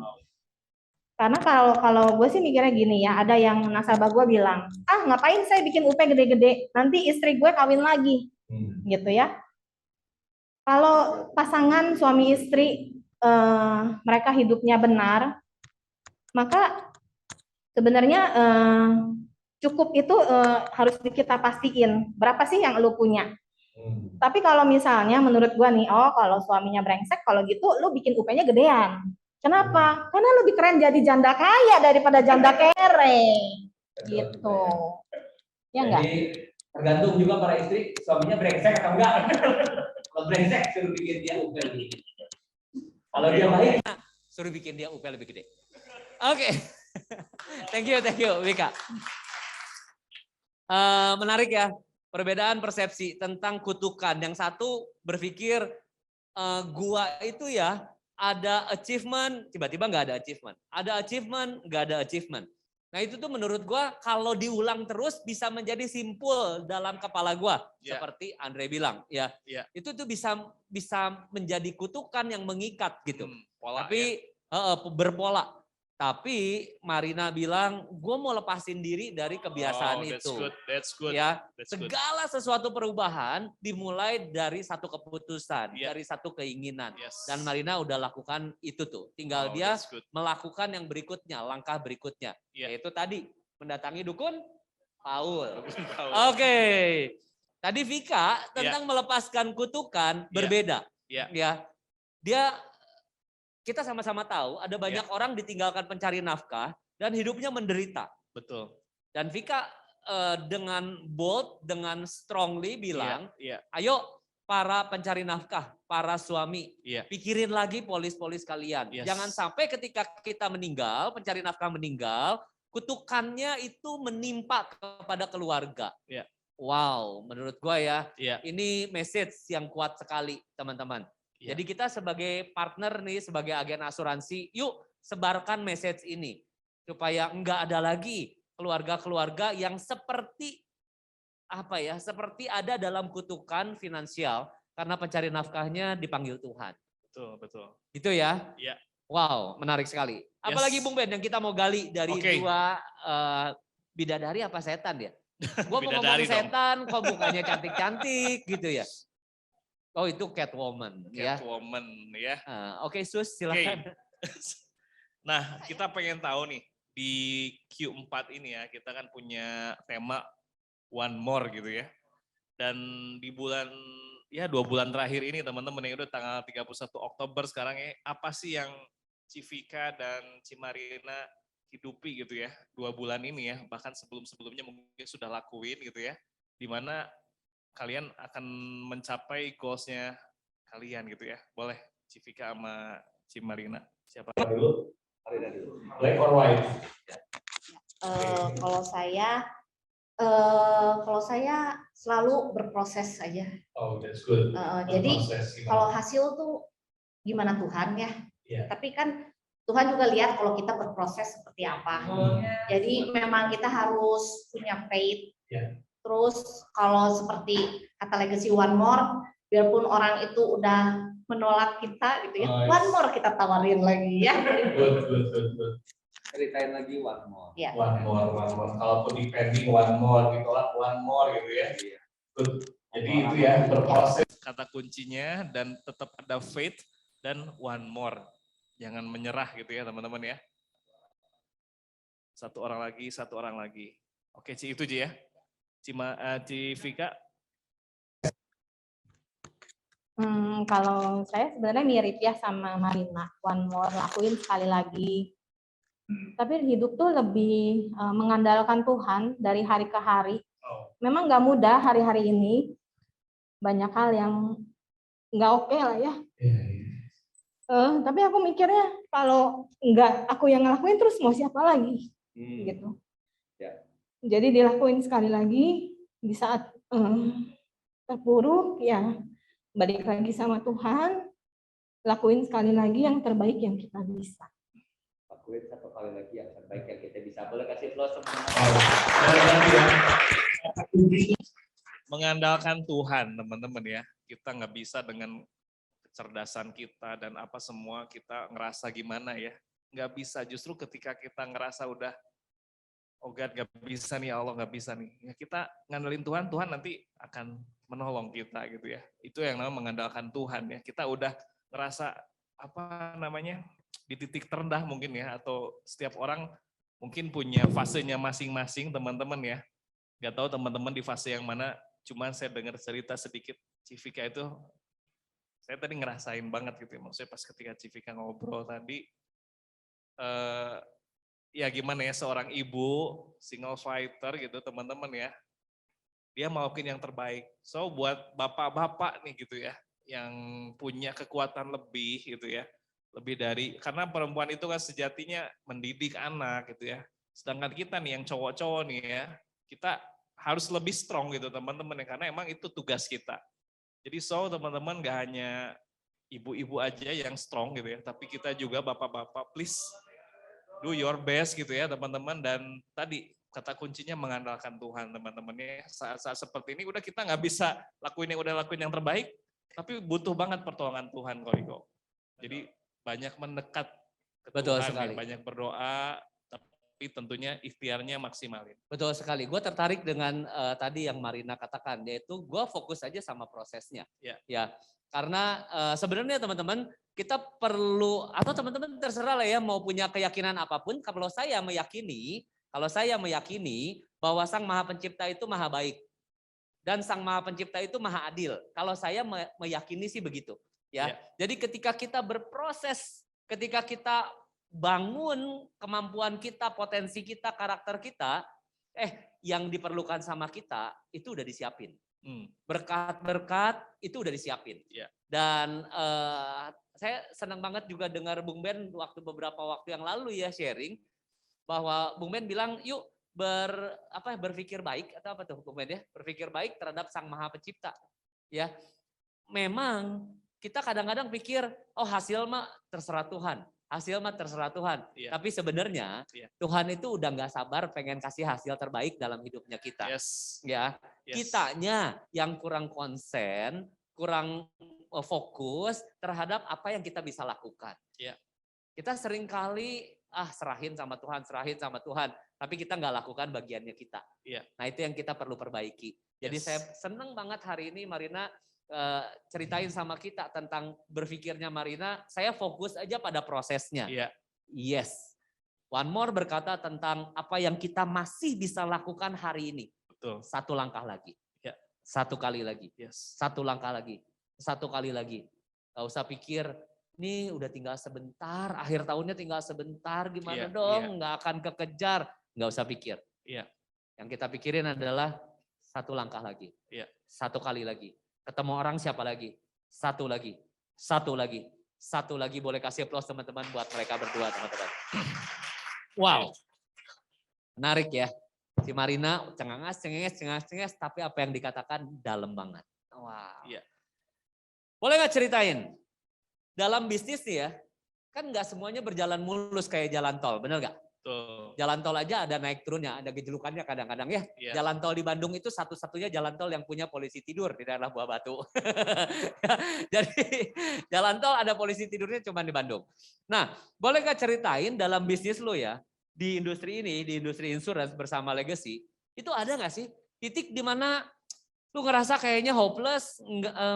Karena kalau gue sih mikirnya gini ya, ada yang nasabah gue bilang, ngapain saya bikin UP gede-gede, nanti istri gue kawin lagi, gitu ya. Kalau pasangan suami istri mereka hidupnya benar, maka sebenarnya cukup itu harus kita pastiin berapa sih yang lu punya. Tapi kalau misalnya menurut gua nih, kalau suaminya brengsek, kalau gitu lu bikin UP-nya gedean. Kenapa? Karena lebih keren jadi janda kaya daripada janda kere. Gitu. Ya enggak? Jadi tergantung juga para istri, suaminya brengsek atau enggak. Kalau brengsek suruh bikin dia UP lebih gede. Kalau dia baik, Suruh bikin dia UP lebih gede. Oke. Thank you Wika. Menarik ya, perbedaan persepsi tentang kutukan. Yang satu berpikir gua itu ya ada achievement, tiba-tiba nggak ada achievement. Ada achievement, nggak ada achievement. Nah itu tuh menurut gua kalau diulang terus bisa menjadi simpul dalam kepala gua. Seperti Andre bilang ya. Itu tuh bisa menjadi kutukan yang mengikat gitu. Tapi berpola. Tapi Marina bilang, gue mau lepasin diri dari kebiasaan itu. That's good. Ya, segala sesuatu perubahan dimulai dari satu keputusan, dari satu keinginan. Dan Marina udah lakukan itu tuh. Tinggal dia melakukan yang berikutnya, langkah berikutnya. Yaitu tadi mendatangi dukun Paul. Oke. Tadi Vika tentang melepaskan kutukan berbeda. Ya, dia kita sama-sama tahu ada banyak orang ditinggalkan pencari nafkah dan hidupnya menderita. Betul. Dan Vika dengan bold, dengan strongly bilang, ayo para pencari nafkah, para suami, pikirin lagi polis-polis kalian. Jangan sampai ketika kita meninggal, pencari nafkah meninggal, kutukannya itu menimpa kepada keluarga. Wow, menurut gua ya, ini message yang kuat sekali teman-teman. Jadi kita sebagai partner nih, sebagai agen asuransi, yuk sebarkan message ini. Supaya enggak ada lagi keluarga-keluarga yang seperti seperti ada dalam kutukan finansial karena pencari nafkahnya dipanggil Tuhan. Betul. Gitu ya? Wow, menarik sekali. Apalagi Bung Ben yang kita mau gali dari dua bidadari apa setan ya? Gua mau ngomong setan, kok mukanya cantik-cantik gitu ya. Oh itu Catwoman ya. Oke, Sus silakan. Nah kita pengen tahu nih di Q4 ini ya kita kan punya tema One More gitu ya. Dan di bulan 2 bulan terakhir ini teman-teman yang udah tanggal 31 Oktober sekarang ya, apa sih yang Civika dan Cimarina hidupi gitu ya 2 bulan ini ya, bahkan sebelum-sebelumnya mungkin sudah lakuin gitu ya, dimana kalian akan mencapai goals-nya kalian gitu ya. Boleh Civika sama Cimarina. Siapa dulu? Black or white? Kalau saya selalu berproses saja. Oh, that's good. Jadi kalau hasil tuh gimana Tuhan ya. Tapi kan Tuhan juga lihat kalau kita berproses seperti apa. Jadi memang kita harus punya faith. Terus kalau seperti kata legacy One More, biarpun orang itu udah menolak kita gitu ya, Nice. one more kita tawarin lagi ya. Good. Ceritain lagi one more. Ya. One more. Kalaupun depending one more, ditolak one more gitu ya. Good. Jadi itu ya berproses. Kata kuncinya dan tetap ada faith dan one more. Jangan menyerah gitu ya teman-teman ya. Satu orang lagi. Oke, Ci itu Ci ya. Ci Vika. Kalau saya sebenarnya mirip ya sama Marina, one more, lakuin sekali lagi. Tapi hidup tuh lebih mengandalkan Tuhan dari hari ke hari. Memang nggak mudah hari-hari ini, banyak hal yang nggak oke lah ya. Tapi aku mikirnya kalau nggak aku yang ngelakuin terus mau siapa lagi, gitu. Ya. Jadi dilakuin sekali lagi di saat terpuruk ya. Balik lagi sama Tuhan, lakuin sekali lagi yang terbaik yang kita bisa. Lakuin satu kali lagi yang terbaik yang kita bisa. Boleh kasih applause semuanya. Mengandalkan Tuhan teman-teman ya. Kita nggak bisa dengan kecerdasan kita dan apa semua kita ngerasa gimana ya. Nggak bisa, justru ketika kita ngerasa udah, oh God nggak bisa nih, Allah nggak bisa nih. Ya kita ngandelin Tuhan, Tuhan nanti akan menolong kita gitu ya. Itu yang namanya mengandalkan Tuhan ya. Kita udah ngerasa di titik terendah mungkin ya, atau setiap orang mungkin punya fasenya masing-masing teman-teman ya. Nggak tahu teman-teman di fase yang mana, cuman saya dengar cerita sedikit Civika itu, saya tadi ngerasain banget gitu ya. Maksudnya pas ketika Civika ngobrol tadi, ya gimana ya seorang ibu, single fighter gitu teman-teman ya. Dia melakukan yang terbaik. So buat bapak-bapak nih gitu ya, yang punya kekuatan lebih gitu ya. Lebih dari, karena perempuan itu kan sejatinya mendidik anak gitu ya. Sedangkan kita nih yang cowok-cowok nih ya, kita harus lebih strong gitu teman-teman ya, karena emang itu tugas kita. Jadi teman-teman gak hanya ibu-ibu aja yang strong gitu ya, tapi kita juga bapak-bapak please do your best gitu ya teman-teman. Dan tadi kata kuncinya mengandalkan Tuhan teman-teman ya. Saat-saat seperti ini udah kita nggak bisa lakuin yang terbaik, tapi butuh banget pertolongan Tuhan Koriko. Jadi banyak mendekat ke Betul Tuhan, sekali. ya, banyak berdoa, tapi tentunya ikhtiarnya maksimalin. Betul sekali. Gue tertarik dengan tadi yang Marina katakan, yaitu gue fokus aja sama prosesnya. Ya, karena sebenarnya teman-teman kita perlu, atau teman-teman terserah lah ya mau punya keyakinan apapun. Kalau saya meyakini bahwa Sang Maha Pencipta itu maha baik dan Sang Maha Pencipta itu maha adil. Kalau saya meyakini sih begitu. Ya, jadi ketika kita berproses, ketika kita bangun kemampuan kita, potensi kita, karakter kita, yang diperlukan sama kita itu udah disiapin. Berkat-berkat itu udah disiapin. Dan saya senang banget juga dengar Bung Ben beberapa waktu yang lalu ya sharing bahwa Bung Ben bilang yuk berpikir baik atau apa tuh Bung Ben ya, berpikir baik terhadap Sang Maha Pencipta. Ya, memang kita kadang-kadang pikir hasil mah terserah Tuhan. Tapi sebenarnya Tuhan itu udah nggak sabar pengen kasih hasil terbaik dalam hidupnya kita. Kitanya yang kurang konsen, kurang fokus terhadap apa yang kita bisa lakukan. Kita seringkali serahin sama Tuhan, tapi kita nggak lakukan bagiannya kita. Nah itu yang kita perlu perbaiki. Jadi saya senang banget hari ini Marina ceritain sama kita tentang berpikirnya Marina, saya fokus aja pada prosesnya. Yes. One more berkata tentang apa yang kita masih bisa lakukan hari ini. Betul. Satu langkah lagi. Satu kali lagi. Satu langkah lagi. Satu kali lagi. Gak usah pikir, nih udah tinggal sebentar, akhir tahunnya tinggal sebentar, gimana dong, gak akan kekejar. Gak usah pikir. Yang kita pikirin adalah satu langkah lagi. Satu kali lagi. Ketemu orang siapa lagi? Satu lagi. Boleh kasih aplaus teman-teman buat mereka berdua teman-teman. Wow. Menarik ya. Si Marina cengenges, tapi apa yang dikatakan dalam banget. Wow. Boleh gak ceritain? Dalam bisnis nih ya, kan gak semuanya berjalan mulus kayak jalan tol, bener gak? Tuh. Jalan tol aja ada naik turunnya, ada gejolukannya kadang-kadang ya. Iya. Jalan tol di Bandung itu satu-satunya jalan tol yang punya polisi tidur di daerah Buah Batu. Jadi jalan tol ada polisi tidurnya cuma di Bandung. Nah, boleh gak ceritain dalam bisnis lo ya, di industri ini, di industri insurance bersama Legacy, itu ada gak sih titik di mana lu ngerasa kayaknya hopeless,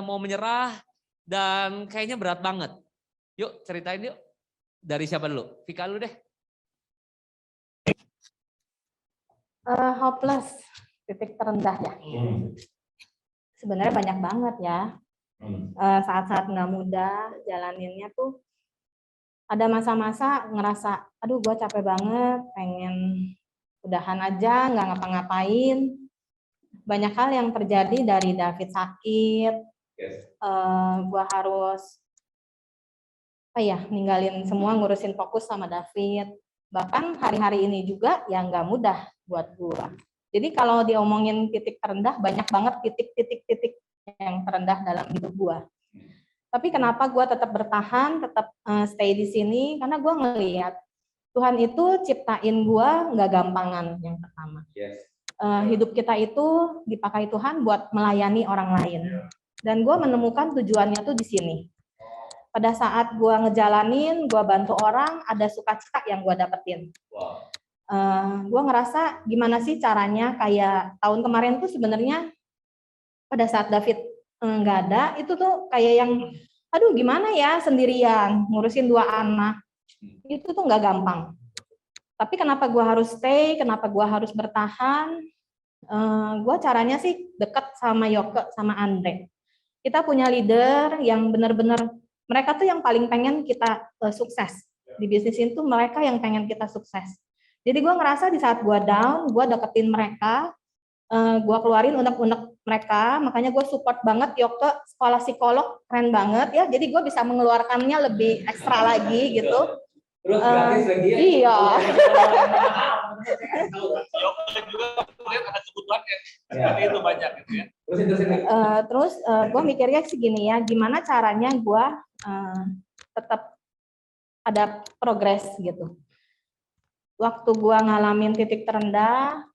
mau menyerah, dan kayaknya berat banget? Yuk ceritain yuk, dari siapa dulu? Vika lu deh. Hopeless, titik terendah ya. Sebenarnya banyak banget ya. Saat-saat nggak mudah jalaninnya tuh ada masa-masa ngerasa, aduh gue capek banget, pengen udahan aja, nggak ngapa-ngapain. Banyak hal yang terjadi dari David sakit, gue harus ninggalin semua, ngurusin fokus sama David. Bahkan hari-hari ini juga ya nggak mudah buat gue. Jadi kalau diomongin titik terendah, banyak banget titik-titik yang terendah dalam hidup gue. Tapi kenapa gue tetap bertahan, tetap stay di sini? Karena gue ngelihat Tuhan itu ciptain gue nggak gampangan yang pertama. Hidup kita itu dipakai Tuhan buat melayani orang lain. Dan gue menemukan tujuannya tuh di sini. Pada saat gue ngejalanin, gue bantu orang, ada sukacita yang gue dapetin. Gue ngerasa gimana sih caranya, kayak tahun kemarin tuh sebenarnya pada saat David nggak ada, itu tuh kayak yang, aduh gimana ya sendirian, ngurusin 2 anak, itu tuh nggak gampang. Tapi kenapa gue harus stay, kenapa gue harus bertahan, gue caranya sih deket sama Yoke, sama Andre. Kita punya leader yang benar-benar, mereka tuh yang paling pengen kita sukses. Di bisnis itu mereka yang pengen kita sukses. Jadi gue ngerasa di saat gue down, gue deketin mereka, gue keluarin unek-unek mereka, makanya gue support banget Yoke, sekolah psikolog keren banget ya, jadi gue bisa mengeluarkannya lebih ekstra lagi gitu. Terus gratis lagi ya? Iya. Yoke juga lihat ada kebutuhan yang seperti itu banyak gitu ya. Terus gue mikirnya segini ya, gimana caranya gue tetap ada progres gitu. Waktu gue ngalamin titik terendah,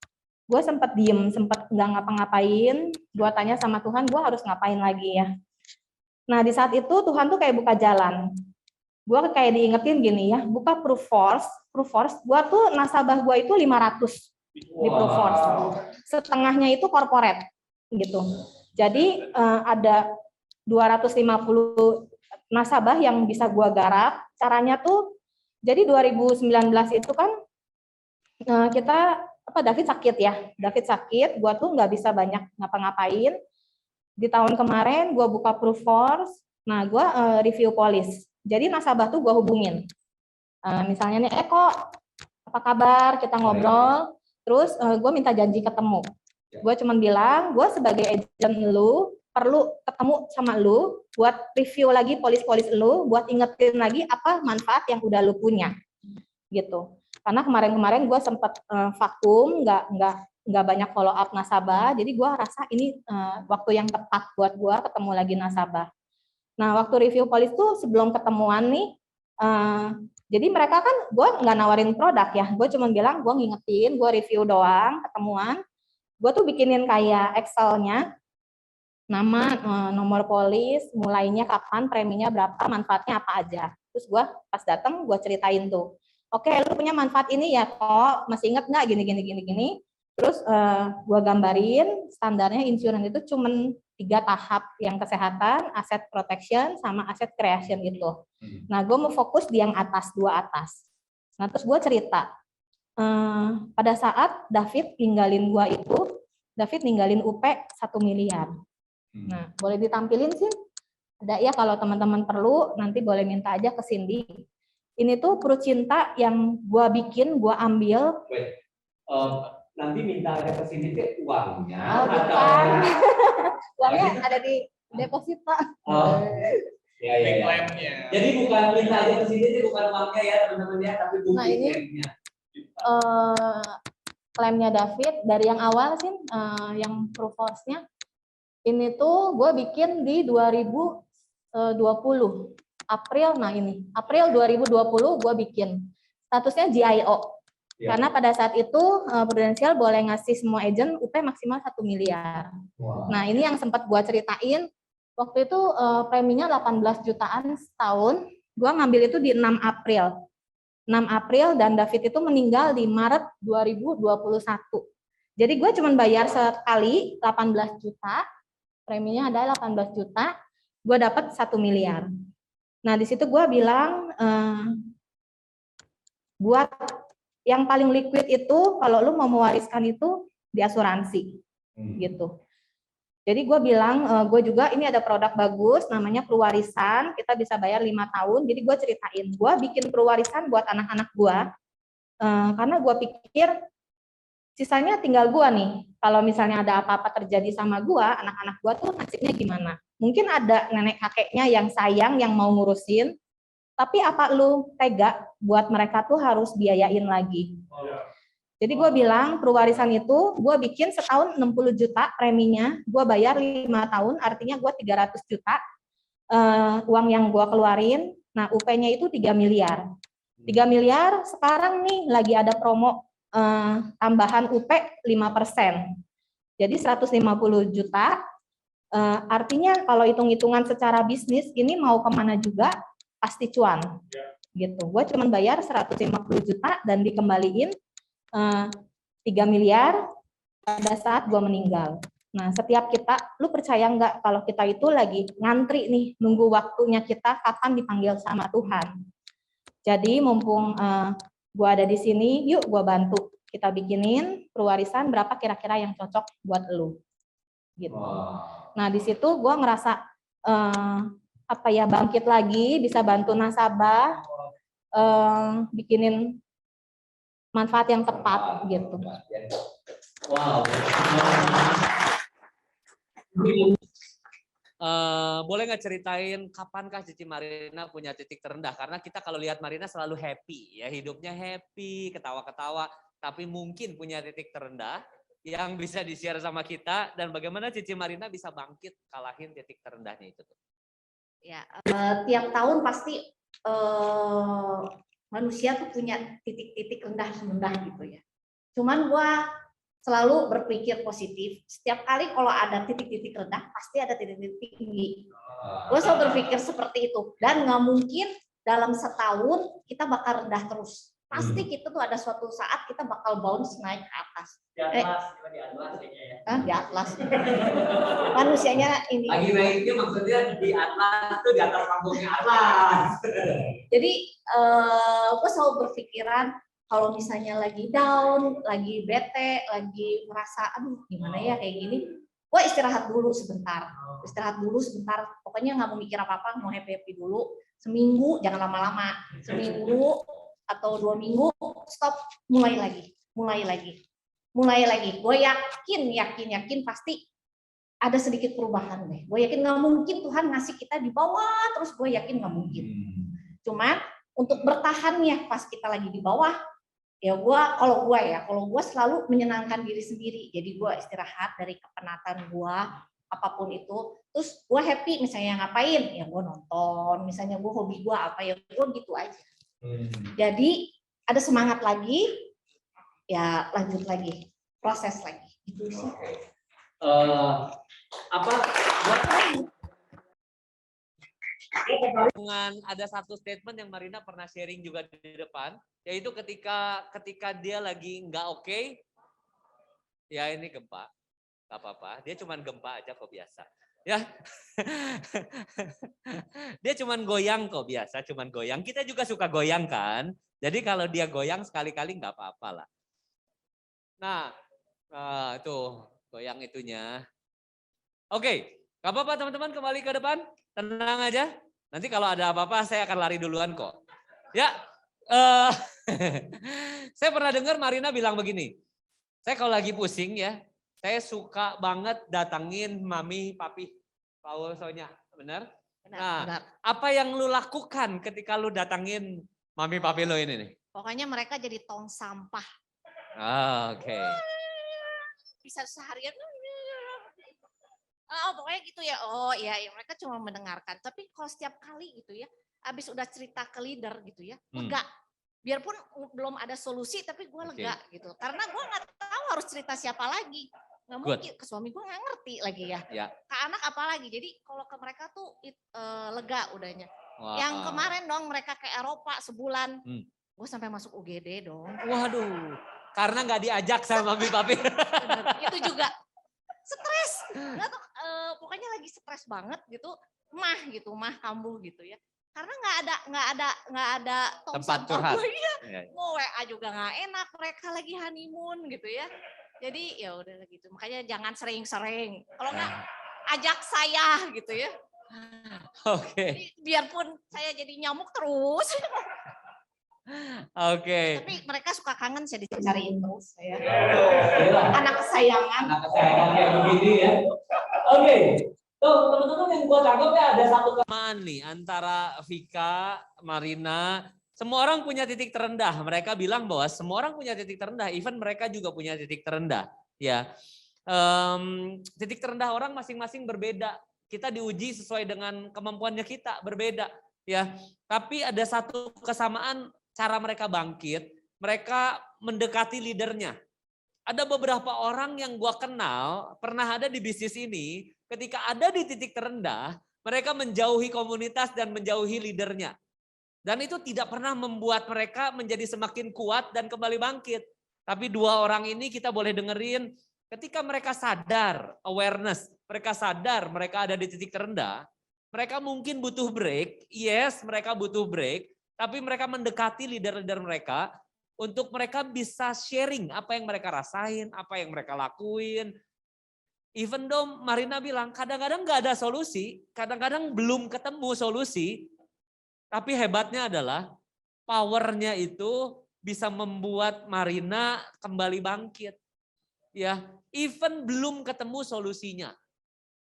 gue sempat diem, sempat nggak ngapa-ngapain. Gue tanya sama Tuhan, gue harus ngapain lagi ya. Nah di saat itu Tuhan tuh kayak buka jalan. Gue kayak diingetin gini ya, buka Proofforce. Gue tuh nasabah gue itu 500 di Proofforce. Setengahnya itu corporate gitu. Jadi ada 250 nasabah yang bisa gue garap. Caranya tuh, jadi 2019 itu kan kita David sakit ya. David sakit, gue tuh nggak bisa banyak ngapa-ngapain. Di tahun kemarin gue buka Proofforce, nah gue review polis. Jadi nasabah tuh gue hubungin. Misalnya nih, Eko, apa kabar? Kita ngobrol. Terus gue minta janji ketemu. Gue cuman bilang, gue sebagai agent lu perlu ketemu sama lu buat review lagi polis-polis lu, buat ingetin lagi apa manfaat yang udah lu punya, gitu. Karena kemarin-kemarin gue sempat vakum, nggak banyak follow up nasabah, jadi gue rasa ini waktu yang tepat buat gue ketemu lagi nasabah. Nah waktu review polis tuh sebelum ketemuan nih, jadi mereka kan gue nggak nawarin produk ya, gue cuma bilang gue ngingetin, gue review doang ketemuan. Gue tuh bikinin kayak Excel-nya, nama, nomor polis, mulainya kapan, preminya berapa, manfaatnya apa aja. Terus gue pas datang gue ceritain tuh, oke lu punya manfaat ini ya kok, masih inget nggak gini. Terus gue gambarin standarnya insurance itu cuman 3 tahap, yang kesehatan, aset protection, sama aset creation gitu. Nah gue mau fokus di yang atas, 2 atas. Nah terus gue cerita, pada saat David ninggalin gue itu, David ninggalin UP 1 miliar. Nah boleh ditampilin sih, ada ya kalau teman-teman perlu, nanti boleh minta aja ke Cindy. Ini tuh Perut Cinta yang gue bikin, gue ambil. Nanti minta ada ke sini ke uangnya. Bukan. Uangnya ada di deposita. Ya. Klaimnya. Jadi bukan minta aja ke sini, bukan uangnya ya teman-teman ya, tapi bukti ini klaimnya. Klaimnya David dari yang awal sih, yang Proofforce-nya. Ini tuh gue bikin di 2020 April. Nah ini April 2020 gue bikin. Statusnya GIO. Ya. Karena pada saat itu Prudential boleh ngasih semua agent UP maksimal 1 miliar. Nah, ini yang sempat gua ceritain. Waktu itu preminya 18 jutaan setahun. Gua ngambil itu di 6 April. 6 April dan David itu meninggal di Maret 2021. Jadi gue cuma bayar sekali 18 juta. Preminya ada 18 juta. Gue dapat 1 miliar. Nah, di situ gue bilang buat yang paling liquid itu kalau lu mau mewariskan itu di asuransi gitu. Jadi gue bilang gue juga ini ada produk bagus namanya Prewarisan, kita bisa bayar 5 tahun. Jadi gue ceritain gue bikin Prewarisan buat anak-anak gue karena gue pikir sisanya tinggal gue nih. Kalau misalnya ada apa-apa terjadi sama gue, anak-anak gue tuh nasibnya gimana? Mungkin ada nenek kakeknya yang sayang yang mau ngurusin. Tapi apa lu tega buat mereka tuh harus biayain lagi. Jadi gue bilang Prewarisan itu gue bikin setahun 60 juta preminya, gue bayar 5 tahun artinya gue 300 juta uang yang gue keluarin. Nah UP-nya itu 3 miliar. 3 miliar sekarang nih lagi ada promo tambahan UP 5%. Jadi 150 juta artinya kalau hitung-hitungan secara bisnis ini mau kemana juga pasti cuan gitu. Gue cuma bayar 150 juta dan dikembaliin 3 miliar pada saat gue meninggal. Nah, setiap kita, lu percaya nggak kalau kita itu lagi ngantri nih, nunggu waktunya kita kapan dipanggil sama Tuhan. Jadi mumpung gue ada di sini, yuk gue bantu. Kita bikinin Prewarisan berapa kira-kira yang cocok buat lu. Gitu. Nah, di situ gue ngerasa bangkit lagi, bisa bantu nasabah, bikinin manfaat yang tepat gitu. Wow. Boleh nggak ceritain kapankah Cici Marina punya titik terendah? Karena kita kalau lihat Marina selalu happy, ya hidupnya happy, ketawa-ketawa, tapi mungkin punya titik terendah yang bisa di-share sama kita dan bagaimana Cici Marina bisa bangkit kalahin titik terendahnya itu tuh. Ya, tiap tahun pasti manusia tuh punya titik-titik rendah gitu ya. Cuman gua selalu berpikir positif. Setiap kali kalau ada titik-titik rendah, pasti ada titik-titik tinggi. Gue selalu berpikir seperti itu. Dan nggak mungkin dalam setahun kita bakal rendah terus. Pasti kita tuh ada suatu saat kita bakal bounce naik ke atas. Di atlas kayaknya ya. Di atlas. Manusianya ini. Lagi naiknya maksudnya di atlas tuh di atas panggungnya atlas. Jadi gue selalu berpikiran kalau misalnya lagi down, lagi bete, lagi merasa aduh gimana ya kayak gini, gue istirahat dulu sebentar. Pokoknya nggak mau mikir apa-apa, mau happy dulu. Seminggu, jangan lama-lama. Seminggu atau 2 minggu, stop, mulai lagi. Gue yakin pasti ada sedikit perubahan deh. Gue yakin nggak mungkin Tuhan ngasih kita di bawah terus, gue yakin nggak mungkin. Cuman untuk bertahannya pas kita lagi di bawah, ya kalau gue selalu menyenangkan diri sendiri. Jadi gue istirahat dari kepenatan gue apapun itu. Terus gue happy misalnya ngapain, ya gue nonton. Misalnya gue hobi gue apa, ya gue gitu aja. Jadi ada semangat lagi, ya lanjut lagi, proses lagi. Gitu sih. Ada satu statement yang Marina pernah sharing juga di depan, yaitu ketika dia lagi nggak oke, ya ini gempa, nggak apa-apa, dia cuman gempa aja kok biasa, ya. Dia cuman goyang kok biasa, cuman goyang. Kita juga suka goyang kan, jadi kalau dia goyang sekali-kali nggak apa-apa lah. Nah, tuh goyang itunya. Oke, nggak apa-apa teman-teman, kembali ke depan, tenang aja. Nanti kalau ada apa-apa saya akan lari duluan kok. Ya, saya pernah dengar Marina bilang begini, saya kalau lagi pusing ya, saya suka banget datangin mami, papi, Paul, Sonya, benar? Nah, apa yang lu lakukan ketika lu datangin mami, papi lo ini nih? Pokoknya mereka jadi tong sampah. Oke. Bisa seharian. Pokoknya gitu ya. Ya mereka cuma mendengarkan. Tapi kalau setiap kali gitu ya, habis udah cerita ke leader gitu ya, lega. biarpun belum ada solusi tapi gue lega gitu. Karena gue nggak tahu harus cerita siapa lagi. Nggak mungkin, ke suami gue nggak ngerti lagi ya. Ke anak apalagi. Jadi kalau ke mereka tuh lega udahnya. Yang kemarin dong mereka ke Eropa sebulan. Gue sampai masuk UGD dong. Waduh, karena nggak diajak sama Mami Papi. Itu juga stres. Nggak tuh, pokoknya lagi stres banget gitu. Mah kambuh gitu ya. Karena nggak ada Tempat curhat. Mau WA juga nggak enak. Mereka lagi honeymoon gitu ya. Jadi ya udah gitu. Makanya jangan sering-sering. Kalau nggak ajak saya gitu ya. Oke. Biarpun saya jadi nyamuk terus. Oke. Tapi mereka suka kangen saya dicariin terus ya. Anak kesayangan. Anak kesayangan kayak begini ya. Oke. Tuh teman-teman yang gua tangkap ya ada satu Kesamaan nih antara Vika, Marina, semua orang punya titik terendah. Mereka bilang bahwa semua orang punya titik terendah, even mereka juga punya titik terendah. Ya, titik terendah orang masing-masing berbeda. Kita diuji sesuai dengan kemampuannya kita, berbeda. Ya, tapi ada satu kesamaan cara mereka bangkit. Mereka mendekati leadernya. Ada beberapa orang yang gua kenal pernah ada di bisnis ini. Ketika ada di titik terendah, mereka menjauhi komunitas dan menjauhi leadernya. Dan itu tidak pernah membuat mereka menjadi semakin kuat dan kembali bangkit. Tapi dua orang ini kita boleh dengerin, ketika mereka sadar, awareness, mereka sadar mereka ada di titik terendah, mereka mungkin butuh break, yes mereka butuh break, tapi mereka mendekati leader-leader mereka, untuk mereka bisa sharing apa yang mereka rasain, apa yang mereka lakuin. Even though Marina bilang kadang-kadang nggak ada solusi, kadang-kadang belum ketemu solusi, tapi hebatnya adalah powernya itu bisa membuat Marina kembali bangkit. Ya, even belum ketemu solusinya.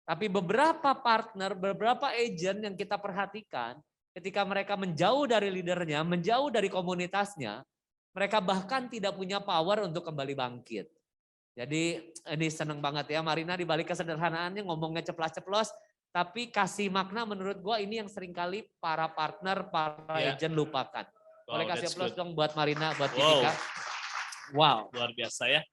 Tapi beberapa partner, beberapa agent yang kita perhatikan, ketika mereka menjauh dari leadernya, menjauh dari komunitasnya, mereka bahkan tidak punya power untuk kembali bangkit. Jadi ini seneng banget ya Marina, di balik kesederhanaannya ngomongnya ceplas-ceplos, tapi kasih makna menurut gua ini yang seringkali para partner, para agent lupakan. Boleh kasih applause dong buat Marina, buat Civika. Wow. Luar biasa ya.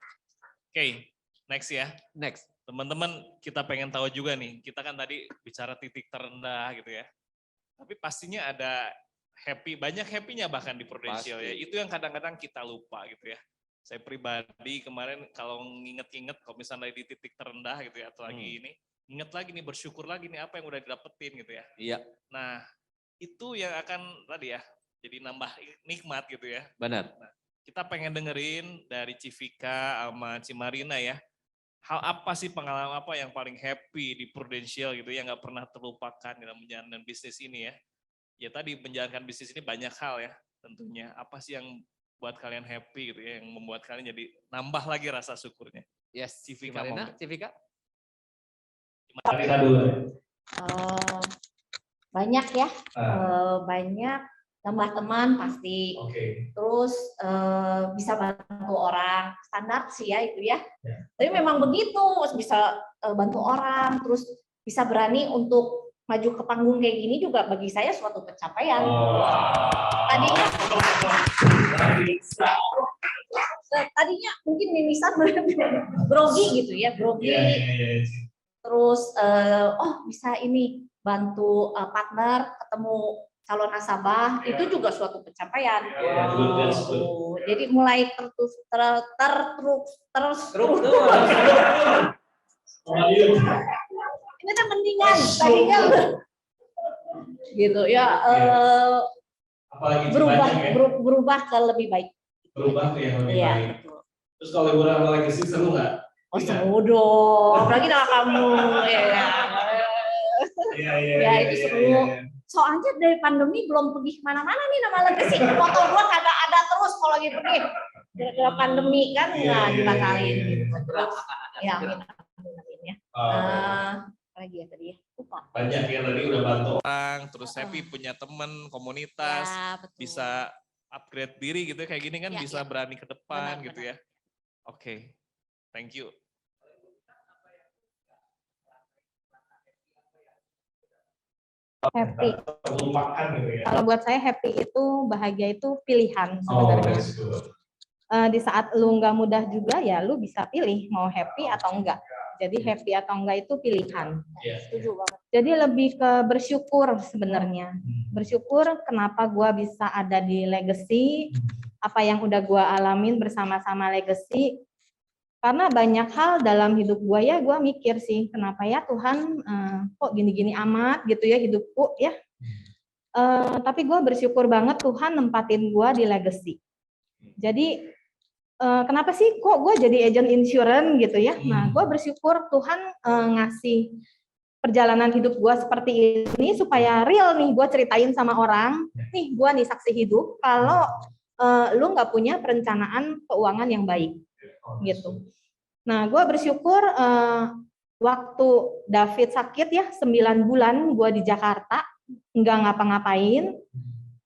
Oke, next ya. Next. Teman-teman kita pengen tahu juga nih, kita kan tadi bicara titik terendah gitu ya. Tapi pastinya ada banyak happy-nya bahkan di Prudential ya. Itu yang kadang-kadang kita lupa gitu ya. Saya pribadi kemarin kalau nginget-nginget kalau misalnya di titik terendah gitu ya, atau lagi ini, inget lagi nih, bersyukur lagi nih apa yang udah didapetin gitu ya. Iya. Nah itu yang akan tadi ya, jadi nambah nikmat gitu ya. Benar. Nah, kita pengen dengerin dari Civika sama Cimarina ya. Hal apa sih, pengalaman apa yang paling happy di Prudential gitu yang gak pernah terlupakan dalam menjalankan bisnis ini ya. Ya tadi menjalankan bisnis ini banyak hal ya tentunya. Apa sih yang buat kalian happy gitu ya, yang membuat kalian jadi nambah lagi rasa syukurnya. Yes, Civika, Marina, Civika. Marina dulu. Banyak ya, banyak tambah teman pasti. Terus bisa bantu orang, standar sih ya itu ya. Tapi memang begitu, bisa bantu orang, terus bisa berani untuk maju ke panggung kayak gini juga bagi saya suatu pencapaian. Tadinya mungkin mimisan grogi gitu ya, grogi. Terus bisa ini bantu partner ketemu calon nasabah, itu juga suatu pencapaian. Jadi mulai ini kan mendingan tadinya gitu ya, berubah ke lebih baik. Berubah ke yang lebih baik. Betul. Terus kalau liburan sama legacy seru nggak? Oh seru dong, apalagi sama kamu ya. Ya itu seru. Soalnya dari pandemi belum pergi kemana-mana nih nama legacy. Motor gua kagak ada terus kalau lagi pergi. Gara-gara pandemi kan nggak dibatalin gitu. Ya, amin ya. Lagi ya tadi ya. Lupa. Banyak ya tadi udah bantu orang, terus happy punya teman, komunitas, Ya, bisa upgrade diri gitu kayak gini kan, ya, bisa berani ke depan benar, gitu ya. Oke, thank you. Happy. Melupakan gitu ya. Kalau buat saya happy itu, bahagia itu pilihan Oh, sebenarnya. that's good. Di saat lu nggak mudah juga ya lu bisa pilih mau happy atau enggak. Jadi happy atau enggak itu pilihan. Iya. Setuju banget. Jadi lebih ke bersyukur sebenarnya. Bersyukur kenapa gua bisa ada di Legacy, apa yang udah gua alamin bersama-sama Legacy. Karena banyak hal dalam hidup gua ya, gua mikir sih kenapa ya Tuhan kok gini-gini amat gitu ya hidupku ya. Tapi gua bersyukur banget Tuhan nempatin gua di Legacy. Jadi kenapa sih kok gue jadi agent insurance gitu ya? Nah, gue bersyukur Tuhan ngasih perjalanan hidup gue seperti ini supaya real nih gue ceritain sama orang. Nih gue nih saksi hidup kalau lu nggak punya perencanaan keuangan yang baik gitu. Nah, gue bersyukur waktu David sakit ya 9 bulan gue di Jakarta nggak ngapa-ngapain.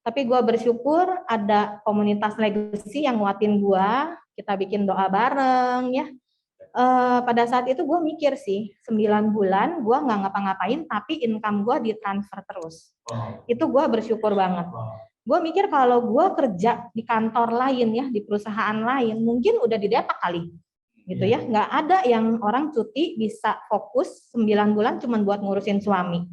Tapi gue bersyukur ada komunitas Legacy yang nguatin gue, kita bikin doa bareng ya. Pada saat itu gue mikir sih, 9 bulan gue nggak ngapa-ngapain, tapi income gue ditransfer terus. Itu gue bersyukur banget. Gue mikir kalau gue kerja di kantor lain ya, di perusahaan lain, mungkin udah didepak kali. Gitu ya, nggak ada yang orang cuti bisa fokus 9 bulan cuma buat ngurusin suami.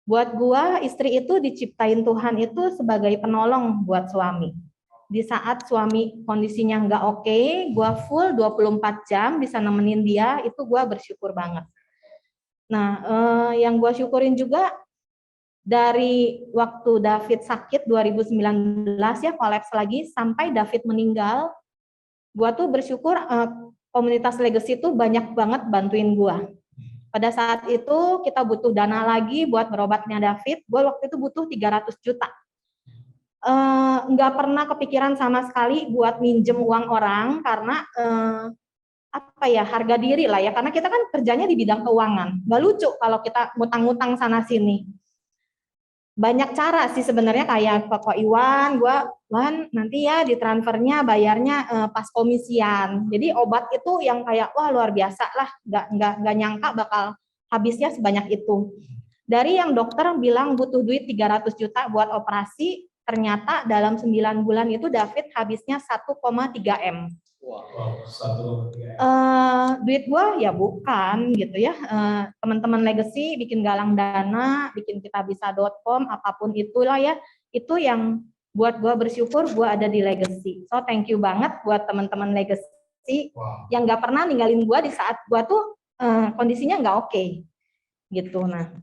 Buat gua, istri itu diciptain Tuhan itu sebagai penolong buat suami. Di saat suami kondisinya nggak oke, gua full 24 jam bisa nemenin dia, itu gua bersyukur banget. Nah, yang gua syukurin juga dari waktu David sakit 2019 ya, kolaps lagi, sampai David meninggal, gua tuh bersyukur komunitas Legacy tuh banyak banget bantuin gua. Pada saat itu kita butuh dana lagi buat berobatnya David. Gue waktu itu butuh 300 juta. Nggak pernah kepikiran sama sekali buat minjem uang orang karena apa ya, harga diri lah ya. Karena kita kan kerjanya di bidang keuangan. Nggak lucu kalau kita ngutang-ngutang sana sini. Banyak cara sih sebenarnya, kayak ke Ko Iwan, Wan nanti ya di transfernya bayarnya pas komisian. Jadi obat itu yang kayak wah luar biasa lah, nggak nyangka bakal habisnya sebanyak itu. Dari yang dokter bilang butuh duit 300 juta buat operasi, ternyata dalam 9 bulan itu David habisnya 1,3 M. Wow, 1,3 M. Duit gua ya bukan gitu ya. Teman-teman Legacy bikin galang dana, bikin kitabisa.com, apapun itulah ya, itu yang buat gua bersyukur gua ada di Legacy. So thank you banget buat teman-teman Legacy yang nggak pernah ninggalin gua di saat gua tuh kondisinya nggak oke gitu. Nah,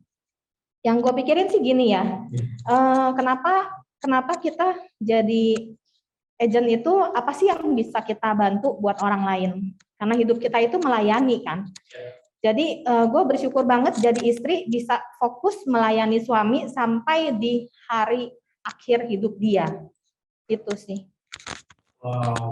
yang gua pikirin sih gini ya, kenapa kita jadi agent itu, apa sih yang bisa kita bantu buat orang lain? Karena hidup kita itu melayani kan. Jadi gue bersyukur banget jadi istri bisa fokus melayani suami sampai di hari akhir hidup dia. Itu sih. Wow.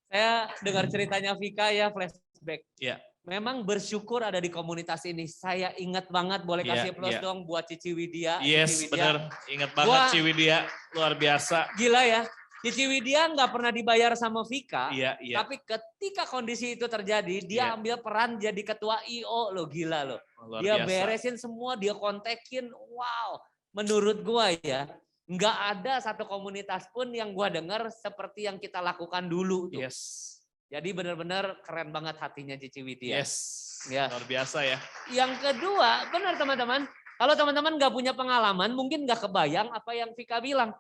Saya dengar ceritanya Vika ya, flashback. Iya. Memang bersyukur ada di komunitas ini. Saya ingat banget, boleh kasih plus dong buat Cici Widya. Yes, Cici Widya. bener. Ingat banget Ciwidya, luar biasa. Gila ya, Cici Widya nggak pernah dibayar sama Vika. Iya. Tapi ketika kondisi itu terjadi, dia ambil peran jadi ketua IO loh, gila loh. Luar Dia biasa. beresin semua, dia kontekin. Wow, menurut gua ya, nggak ada satu komunitas pun yang gua dengar seperti yang kita lakukan dulu tuh. Yes. Jadi benar-benar keren banget hatinya Cici Widya. Yes. Ya. Luar biasa ya. Yang kedua, benar teman-teman, kalau teman-teman nggak punya pengalaman, mungkin nggak kebayang apa yang Vika bilang.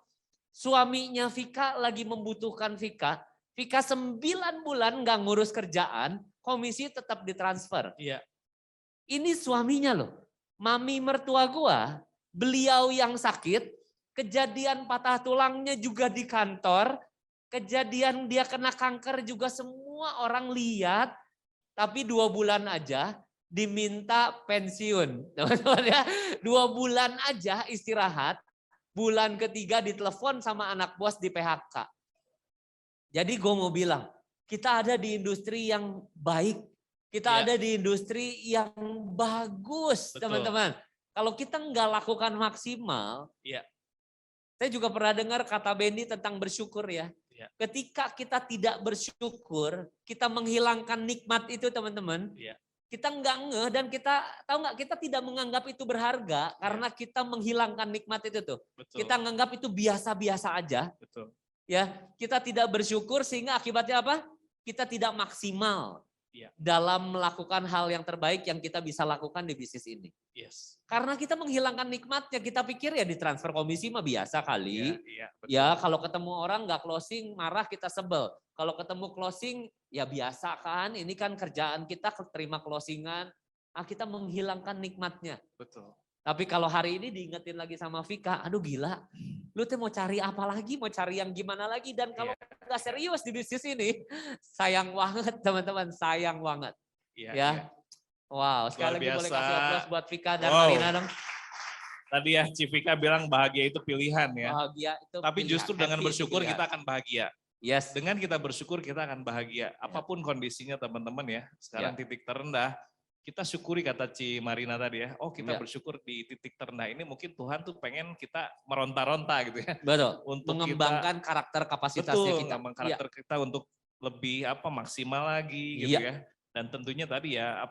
Suaminya Vika lagi membutuhkan Vika. Vika 9 bulan nggak ngurus kerjaan, komisi tetap ditransfer. Iya. Ini suaminya loh. Mami mertua gua, beliau yang sakit, kejadian patah tulangnya juga di kantor, kejadian dia kena kanker juga semua orang lihat, tapi 2 bulan aja diminta pensiun. Teman-teman ya, 2 bulan aja istirahat, bulan ketiga ditelepon sama anak bos di PHK. Jadi gue mau bilang, kita ada di industri yang baik, kita ada di industri yang bagus, teman-teman. Kalau kita nggak lakukan maksimal, saya juga pernah dengar kata Benny tentang bersyukur ya. Ketika kita tidak bersyukur, kita menghilangkan nikmat itu teman-teman. kita nggak ngeh dan kita tahu nggak, kita tidak menganggap itu berharga karena kita menghilangkan nikmat itu tuh. Betul. Kita menganggap itu biasa-biasa aja. Betul. Ya, kita tidak bersyukur sehingga akibatnya apa? Kita tidak maksimal Iya. dalam melakukan hal yang terbaik yang kita bisa lakukan di bisnis ini. Yes. Karena kita menghilangkan nikmatnya, kita pikir ya di transfer komisi mah biasa kali. Iya, betul. Ya kalau ketemu orang nggak closing marah kita sebel. Kalau ketemu closing ya biasa kan, ini kan kerjaan kita terima closingan. Kita menghilangkan nikmatnya. Betul. Tapi kalau hari ini diingetin lagi sama Vika, aduh gila, lu tuh mau cari apa lagi, mau cari yang gimana lagi. Dan kalau nggak serius di bisnis ini, sayang banget teman-teman, sayang banget. Iya. Ya. Wow, sekali lagi Luar boleh biasa. kasih aplaus buat Vika dan Wow. Marina dong. Tadi ya Civika bilang bahagia itu pilihan ya. Bahagia itu Tapi pilihan, justru dengan happy itu bersyukur pilihan. kita akan bahagia. Yes. Dengan kita bersyukur kita akan bahagia. Apapun kondisinya teman-teman ya. Sekarang titik terendah. Kita syukuri kata Ci Marina tadi ya. Oh kita Ya. bersyukur di titik terendah ini mungkin Tuhan tuh pengen kita meronta-ronta gitu ya. Betul. Untuk Mengembangkan karakter kapasitasnya betul, kita. mengembangkan karakter kita untuk lebih maksimal lagi gitu ya. Dan tentunya tadi ya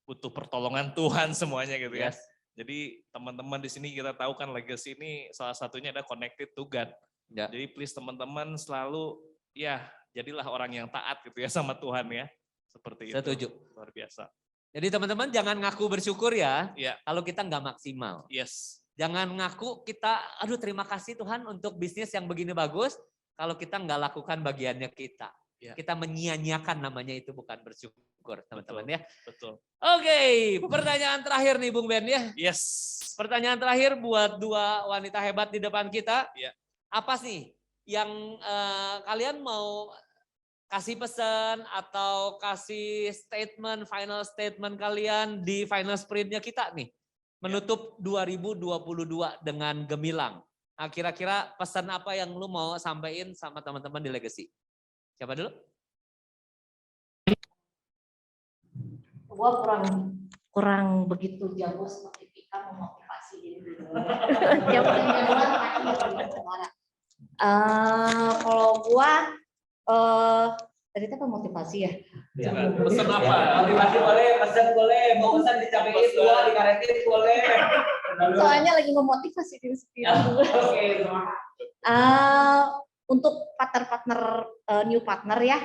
butuh pertolongan Tuhan semuanya gitu ya. Yes. Jadi teman-teman di sini kita tahu kan legacy ini salah satunya ada connected to God. Ya. Jadi please teman-teman selalu ya jadilah orang yang taat gitu ya sama Tuhan ya. Seperti itu. Setuju. Luar biasa. Jadi teman-teman jangan ngaku bersyukur ya, Iya. kalau kita nggak maksimal. Yes. Jangan ngaku kita, aduh terima kasih Tuhan untuk bisnis yang begini bagus, kalau kita nggak lakukan bagiannya kita. Ya. Kita menyia-nyiakan, namanya itu bukan bersyukur teman-teman ya. Betul. Oke, pertanyaan terakhir nih Bung Ben ya. Yes. Pertanyaan terakhir buat dua wanita hebat di depan kita. Ya. Apa sih yang kalian mau kasih pesan atau kasih statement, final statement kalian di final sprintnya kita nih. Menutup 2022 dengan gemilang. Nah, kira-kira pesan apa yang lu mau sampaikan sama teman-teman di Legacy? Siapa dulu? Gua kurang begitu jago seperti Vika memotivasi diri dulu. Kalau gua tadi itu motivasi ya. Pesan apa? Motivasi boleh, pesan boleh, mau pesan dicapain dua, dikaretin boleh. Soalnya lagi memotivasi diri sendiri. Oke, Untuk partner-partner new partner ya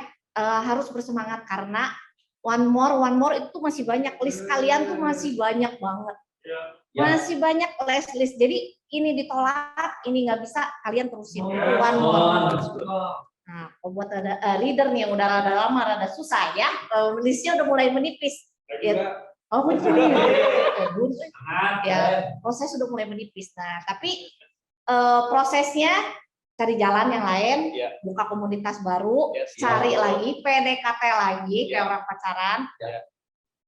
harus bersemangat karena one more itu masih banyak, list kalian tuh masih banyak banget. Masih banyak list. Jadi ini ditolak, ini nggak bisa, kalian terusin one more. Nah, buat ada leader nih yang udah rada lama, rada susah ya, listnya udah mulai menipis. Ya. Oh betul. Ya, proses sudah mulai menipis. Nah, tapi prosesnya cari jalan yang lain, buka komunitas baru, cari lagi, PDKT lagi kayak orang pacaran,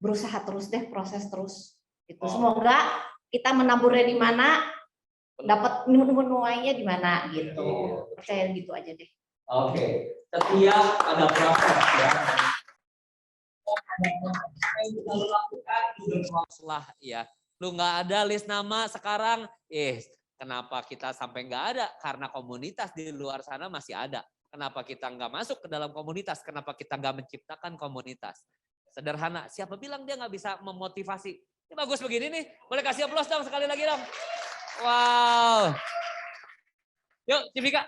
berusaha terus deh, proses terus. Itu semoga kita menaburnya di mana, dapat menuainya di mana gitu. Percaya gitu aja deh. Oke, setiap ada proses ya. Lah ya, lu nggak ada list nama sekarang, kenapa kita sampai nggak ada? Karena komunitas di luar sana masih ada. Kenapa kita nggak masuk ke dalam komunitas? Kenapa kita nggak menciptakan komunitas? Sederhana, siapa bilang dia nggak bisa memotivasi? Ini bagus begini nih, boleh kasih aplaus dong sekali lagi dong. Wow. Yuk, Civika.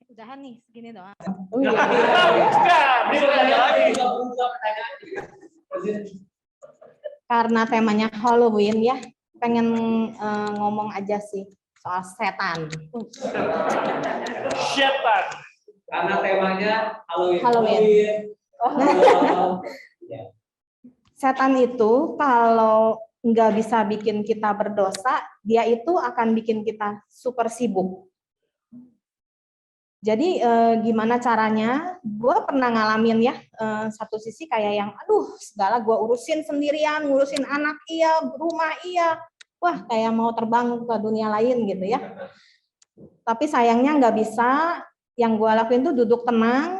Udahan nih, segini doang. Karena temanya Halloween ya, pengen ngomong aja sih soal setan. Setan. Karena temanya Halloween. Halloween. Setan itu kalau nggak bisa bikin kita berdosa, dia itu akan bikin kita super sibuk. Jadi gimana caranya? Gue pernah ngalamin ya, satu sisi kayak yang, aduh segala gue urusin sendirian, ngurusin anak iya, rumah iya, wah kayak mau terbang ke dunia lain gitu ya. Tapi sayangnya nggak bisa. Yang gue lakuin tuh duduk tenang,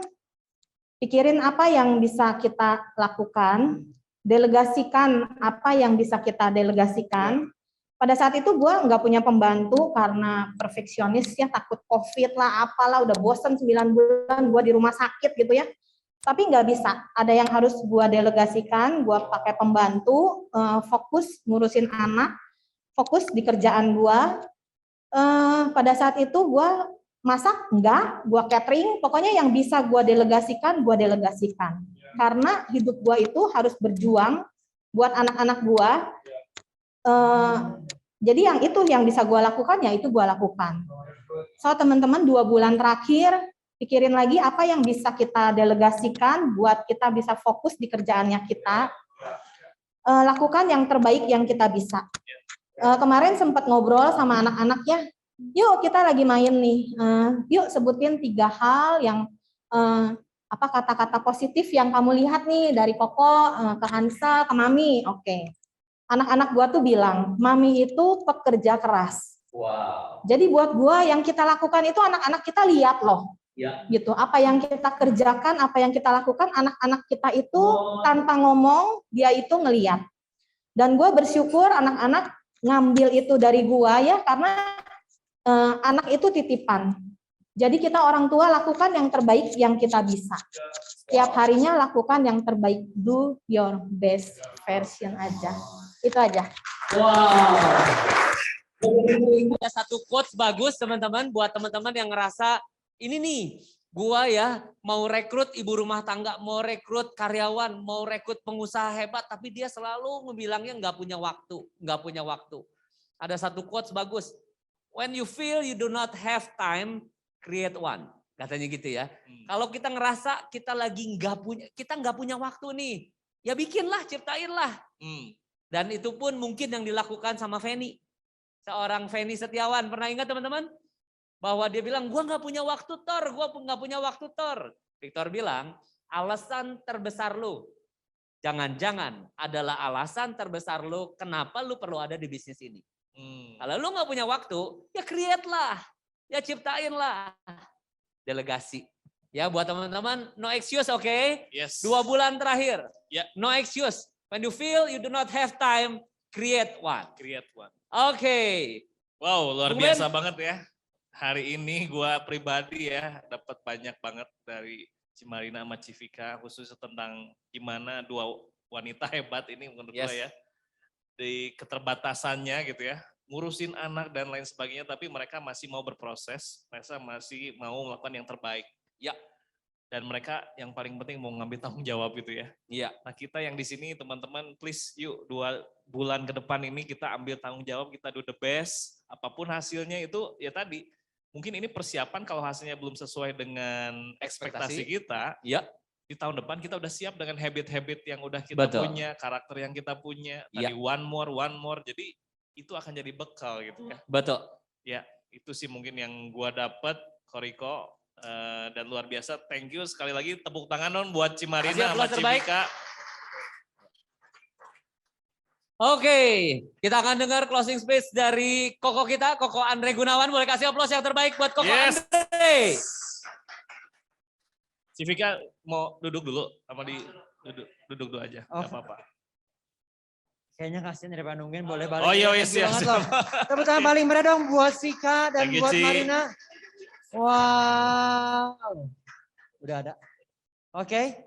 pikirin apa yang bisa kita lakukan, delegasikan apa yang bisa kita delegasikan. Pada saat itu gue nggak punya pembantu karena perfeksionis ya, takut COVID lah, apalah, udah bosen 9 bulan gue di rumah sakit gitu ya. Tapi nggak bisa, ada yang harus gue delegasikan, gue pakai pembantu, fokus ngurusin anak, fokus di kerjaan gue. Pada saat itu gue masak enggak, gue catering, pokoknya yang bisa gue delegasikan, gue delegasikan. Karena hidup gue itu harus berjuang buat anak-anak gue. Jadi yang itu yang bisa gue lakukan, ya itu gue lakukan. So teman-teman 2 bulan terakhir, pikirin lagi apa yang bisa kita delegasikan buat kita bisa fokus di kerjaannya kita. Lakukan yang terbaik yang kita bisa. Kemarin sempat ngobrol sama anak-anak ya, yuk kita lagi main nih, yuk sebutin 3 hal yang apa kata-kata positif yang kamu lihat nih dari Koko ke Hansa ke Mami. Oke. Anak-anak gua tuh bilang, Mami itu pekerja keras. Wow. Jadi buat gua yang kita lakukan itu anak-anak kita lihat loh. Ya. Gitu. Apa yang kita kerjakan, apa yang kita lakukan, anak-anak kita itu tanpa ngomong dia itu ngelihat. Dan gua bersyukur anak-anak ngambil itu dari gua ya, karena anak itu titipan. Jadi kita orang tua lakukan yang terbaik yang kita bisa. Setiap harinya lakukan yang terbaik, do your best version aja. Itu aja. Wow. Ada satu quotes bagus teman-teman buat teman-teman yang ngerasa ini nih gua ya mau rekrut ibu rumah tangga, mau rekrut karyawan, mau rekrut pengusaha hebat, tapi dia selalu ngebilangnya nggak punya waktu. Ada satu quotes bagus. When you feel you do not have time, create one. Katanya gitu ya. Kalau kita ngerasa kita lagi nggak punya waktu nih, ya bikinlah, ciptainlah. Dan itu pun mungkin yang dilakukan sama Feni. Seorang Feni Setiawan, pernah ingat teman-teman? Bahwa dia bilang, gua nggak punya waktu Tor. Victor bilang, alasan terbesar lu, jangan-jangan adalah alasan terbesar lu kenapa lu perlu ada di bisnis ini. Kalau lu nggak punya waktu, ya create lah, ya ciptain lah. Delegasi. Ya buat teman-teman, no excuse, oke? Yes. 2 bulan terakhir, Ya. no excuse. When you feel you do not have time, create one. Create one. Oke. Wow, luar Bung biasa Ben. banget ya. Hari ini gua pribadi ya dapat banyak banget dari Cimarina sama Civika, khususnya tentang gimana 2 wanita hebat ini menurut Yes. gua ya. Di keterbatasannya gitu ya, ngurusin anak dan lain sebagainya, tapi mereka masih mau berproses, mereka masih mau melakukan yang terbaik. Ya. Dan mereka yang paling penting mau ngambil tanggung jawab gitu ya. Iya. Nah kita yang di sini teman-teman please yuk 2 bulan ke depan ini kita ambil tanggung jawab, kita do the best. Apapun hasilnya itu ya tadi, mungkin ini persiapan kalau hasilnya belum sesuai dengan ekspektasi kita. Iya. Di tahun depan kita udah siap dengan habit-habit yang udah kita Betul. punya, karakter yang kita punya. Tadi Ya. one more. Jadi itu akan jadi bekal gitu ya. Betul. Ya itu sih mungkin yang gua dapat, Koriko. Dan luar biasa, thank you sekali lagi, tepuk tangan dong buat Cimarina sama terbaik. Civika. Oke, kita akan dengar closing speech dari Koko kita, Koko Andre Gunawan. Boleh kasih aplaus yang terbaik buat Koko Yes. Andre. Civika mau duduk dulu, sama duduk dulu aja, nggak apa-apa. Kayaknya kasihan daripada nungguin, boleh balik. Oh iya, Thank you siap. banget loh. Tepuk tangan paling meriah dong buat Vika dan Thank you, buat Ci. Marina. Wow. Udah ada. Oke.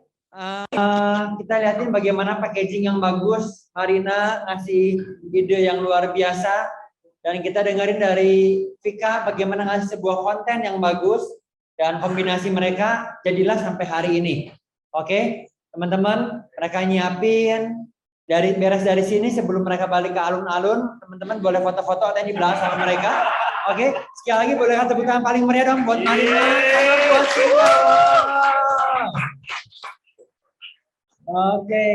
Kita lihatin bagaimana packaging yang bagus. Marina ngasih ide yang luar biasa. Dan kita dengerin dari Vika bagaimana ngasih sebuah konten yang bagus. Dan kombinasi mereka jadilah sampai hari ini. Oke, teman-teman, mereka nyiapin beres dari sini sebelum mereka balik ke alun-alun. Teman-teman boleh foto-foto ada di belakang sama mereka. Oke, sekali lagi boleh tepuk tangan paling meriah dong buat Marina sama buat Vika. Oke,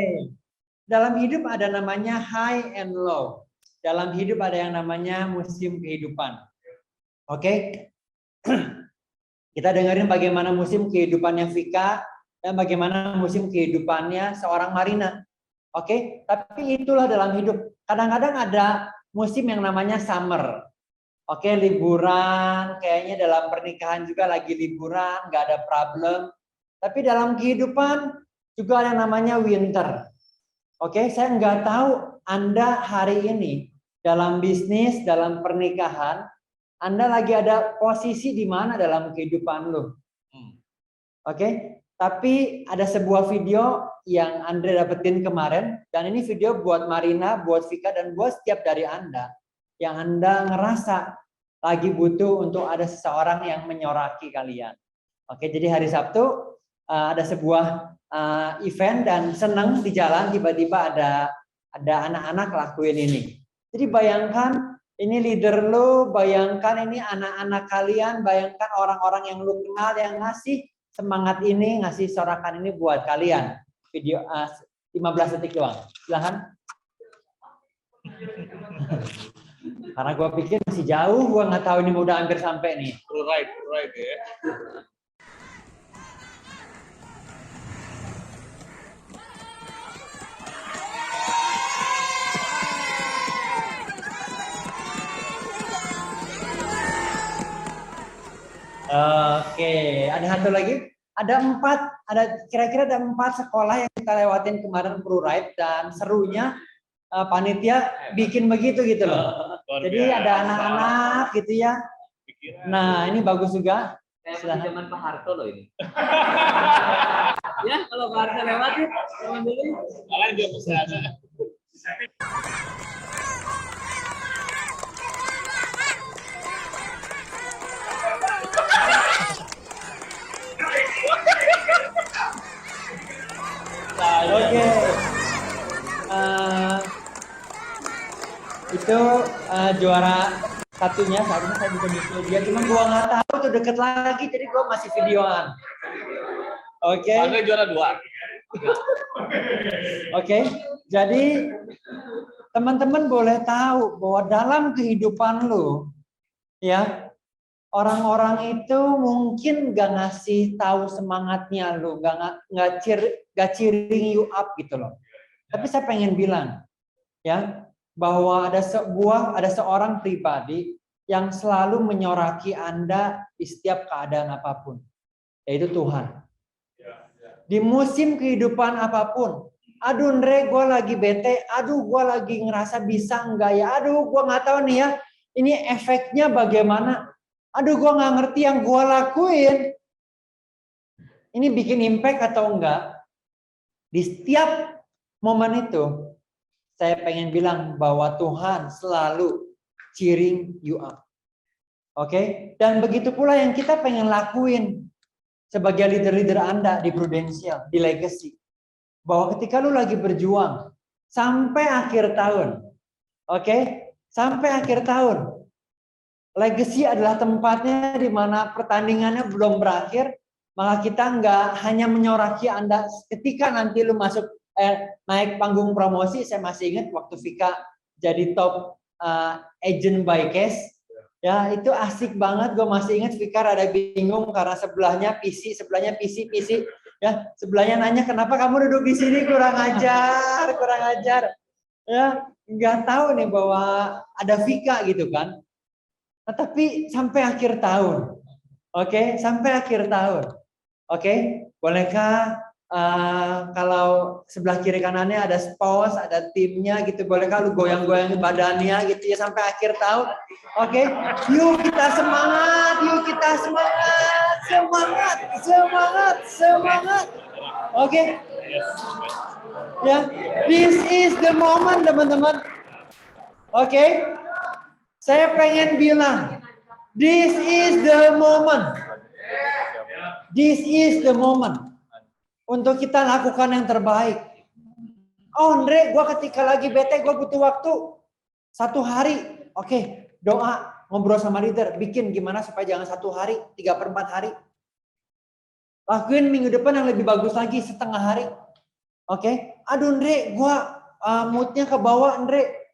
dalam hidup ada namanya high and low. Dalam hidup ada yang namanya musim kehidupan. Oke, kita dengerin bagaimana musim kehidupannya Vika dan bagaimana musim kehidupannya seorang Marina. Oke, tapi itulah dalam hidup. Kadang-kadang ada musim yang namanya summer. Oke, liburan, kayaknya dalam pernikahan juga lagi liburan, nggak ada problem. Tapi dalam kehidupan juga ada yang namanya winter. Oke, saya nggak tahu Anda hari ini dalam bisnis, dalam pernikahan, Anda lagi ada posisi di mana dalam kehidupan lo. Oke, Tapi ada sebuah video yang Andre dapetin kemarin, dan ini video buat Marina, buat Vika, dan buat setiap dari Anda yang Anda ngerasa lagi butuh untuk ada seseorang yang menyoraki kalian. Oke, jadi hari Sabtu ada sebuah event dan senang di jalan tiba-tiba ada anak-anak lakuin ini. Jadi bayangkan ini leader lo, bayangkan ini anak-anak kalian, bayangkan orang-orang yang lo kenal yang ngasih semangat ini, ngasih sorakan ini buat kalian. Video 15 detik doang. Silahkan. Karena gue pikir masih jauh, gue nggak tahu ini udah hampir sampai nih. Right ya. Oke, ada satu lagi. Kira-kira ada 4 sekolah yang kita lewatin kemarin Pruride, dan serunya panitia bikin begitu gitu loh. Jadi ada anak-anak gitu ya. Nah, ini bagus juga. Kayak zaman Pak Harto loh ini. Ya, kalau Pak Harto lewat ya, zaman dulu. Kalian juga masih ada. Oke. Itu juara satunya, seharusnya saya bisa nyusul dia, cuma gua nggak tahu tuh deket lagi, jadi gua masih videoan. Oke. Ada juara 2. Oke. Jadi teman-teman boleh tahu bahwa dalam kehidupan lu, ya, orang-orang itu mungkin gak ngasih tahu semangatnya lu, gak cheering you up gitu loh. Tapi saya pengen bilang, ya, bahwa ada seorang pribadi yang selalu menyoraki Anda di setiap keadaan apapun, yaitu Tuhan. Di musim kehidupan apapun, aduh Andre, gue lagi bete, aduh gue lagi ngerasa bisa enggak ya, aduh gue nggak tahu nih ya, ini efeknya bagaimana, aduh gue nggak ngerti yang gue lakuin, ini bikin impact atau enggak. Di setiap momen itu, saya pengen bilang bahwa Tuhan selalu cheering you up. Oke? Dan begitu pula yang kita pengen lakuin sebagai leader-leader Anda di Prudential, di Legacy. Bahwa ketika lu lagi berjuang sampai akhir tahun, oke? Sampai akhir tahun, Legacy adalah tempatnya di mana pertandingannya belum berakhir, maka kita nggak hanya menyoraki Anda ketika nanti lu masuk naik panggung promosi. Saya masih ingat waktu Vika jadi top agent by cash, ya itu asik banget. Gue masih ingat Vika rada bingung karena sebelahnya PC, ya sebelahnya nanya kenapa kamu duduk di sini, kurang ajar, ya nggak tahu nih bahwa ada Vika gitu kan. Nah, tapi sampai akhir tahun, oke, sampai akhir tahun, oke, bolehkah kalau sebelah kiri kanannya ada spouse, ada timnya gitu, bolehkah lu goyang-goyang badannya gitu ya sampai akhir tahun, oke? Yuk kita semangat, semangat, oke? Ya, this is the moment teman-teman, oke? Saya pengen bilang, this is the moment. This is the moment untuk kita lakukan yang terbaik. Oh Andre, gue ketika lagi bete, gue butuh waktu 1 hari. Oke, doa, ngobrol sama leader, bikin gimana supaya jangan 1 hari, 3/4 hari. Lakuin minggu depan yang lebih bagus lagi, 1/2 hari. Oke, aduh Andre, gue moodnya ke bawah Andre.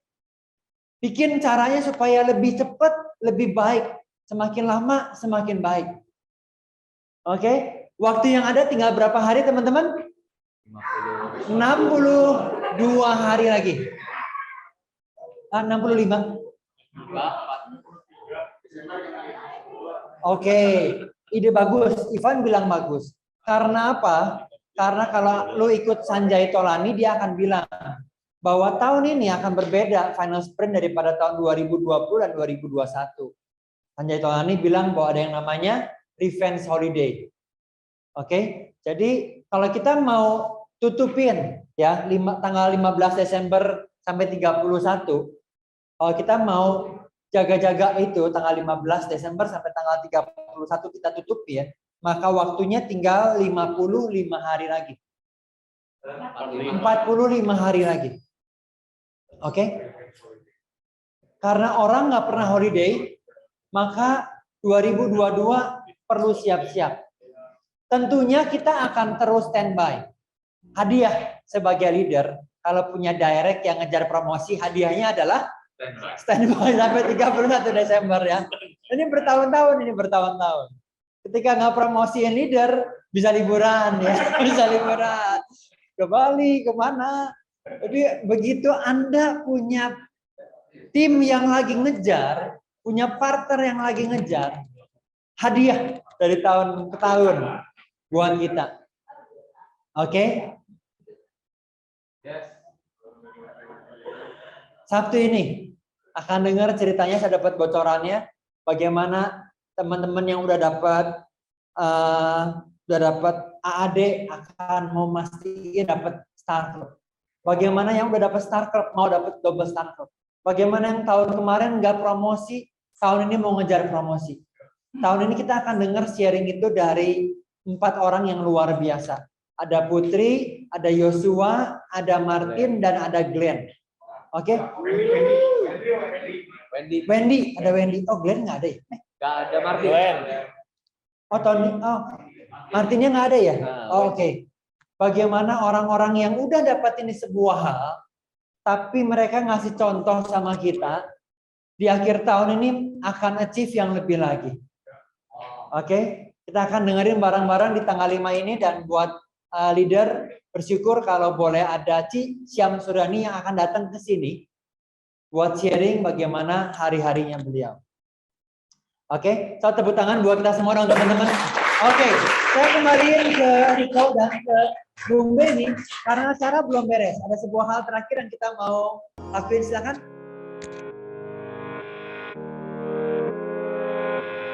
Bikin caranya supaya lebih cepat, lebih baik. Semakin lama, semakin baik. Oke, waktu yang ada tinggal berapa hari teman-teman? 62 hari lagi. 65. Oke, ide bagus. Ivan bilang bagus. Karena apa? Karena kalau lu ikut Sanjay Tolani, dia akan bilang bahwa tahun ini akan berbeda final sprint daripada tahun 2020 dan 2021. Sanjay Tolani bilang bahwa ada yang namanya revenge holiday. Oke, Jadi kalau kita mau tutupin ya tanggal 15 Desember sampai 31, kalau kita mau jaga-jaga itu tanggal 15 Desember sampai tanggal 31 kita tutupin, maka waktunya tinggal 55 hari lagi. 45 hari lagi. Oke? Karena orang nggak pernah holiday, maka 2022 perlu siap-siap. Tentunya kita akan terus standby. Hadiah sebagai leader, kalau punya direct yang ngejar promosi, hadiahnya adalah standby sampai 31 Desember ya. Ini bertahun-tahun. Ketika nggak promosiin leader, bisa liburan ya, bisa liburan. Ke Bali, kemana. Jadi begitu Anda punya tim yang lagi ngejar, punya partner yang lagi ngejar, hadiah dari tahun ke tahun buat kita. Oke? Sabtu ini akan dengar ceritanya, saya dapat bocorannya bagaimana teman-teman yang udah dapat AAD akan mau mastiin dapat Star Club. Bagaimana yang udah dapat Star Club mau dapat double Star Club. Bagaimana yang tahun kemarin nggak promosi, tahun ini mau ngejar promosi. Tahun ini kita akan dengar sharing itu dari 4 orang yang luar biasa. Ada Putri, ada Yosua, ada Martin, dan ada Glenn. Oke? Wendy, ada Wendy. Oh, Glenn nggak ada ya? Nggak ada Martin. Oh, Tony. Oh, Martinnya nggak ada ya? Oh, oke. Bagaimana orang-orang yang udah dapat ini sebuah hal, tapi mereka ngasih contoh sama kita, di akhir tahun ini akan achieve yang lebih lagi. Oke? Kita akan dengerin bareng-bareng di tanggal 5 ini, dan buat leader bersyukur kalau boleh ada Ci Syam Surani yang akan datang ke sini buat sharing bagaimana hari-harinya beliau. Oke, so tepuk tangan buat kita semua dong teman-teman. Oke, saya kembaliin ke Riko dan ke Bung Benny karena acara belum beres. Ada sebuah hal terakhir yang kita mau lakuin, silakan.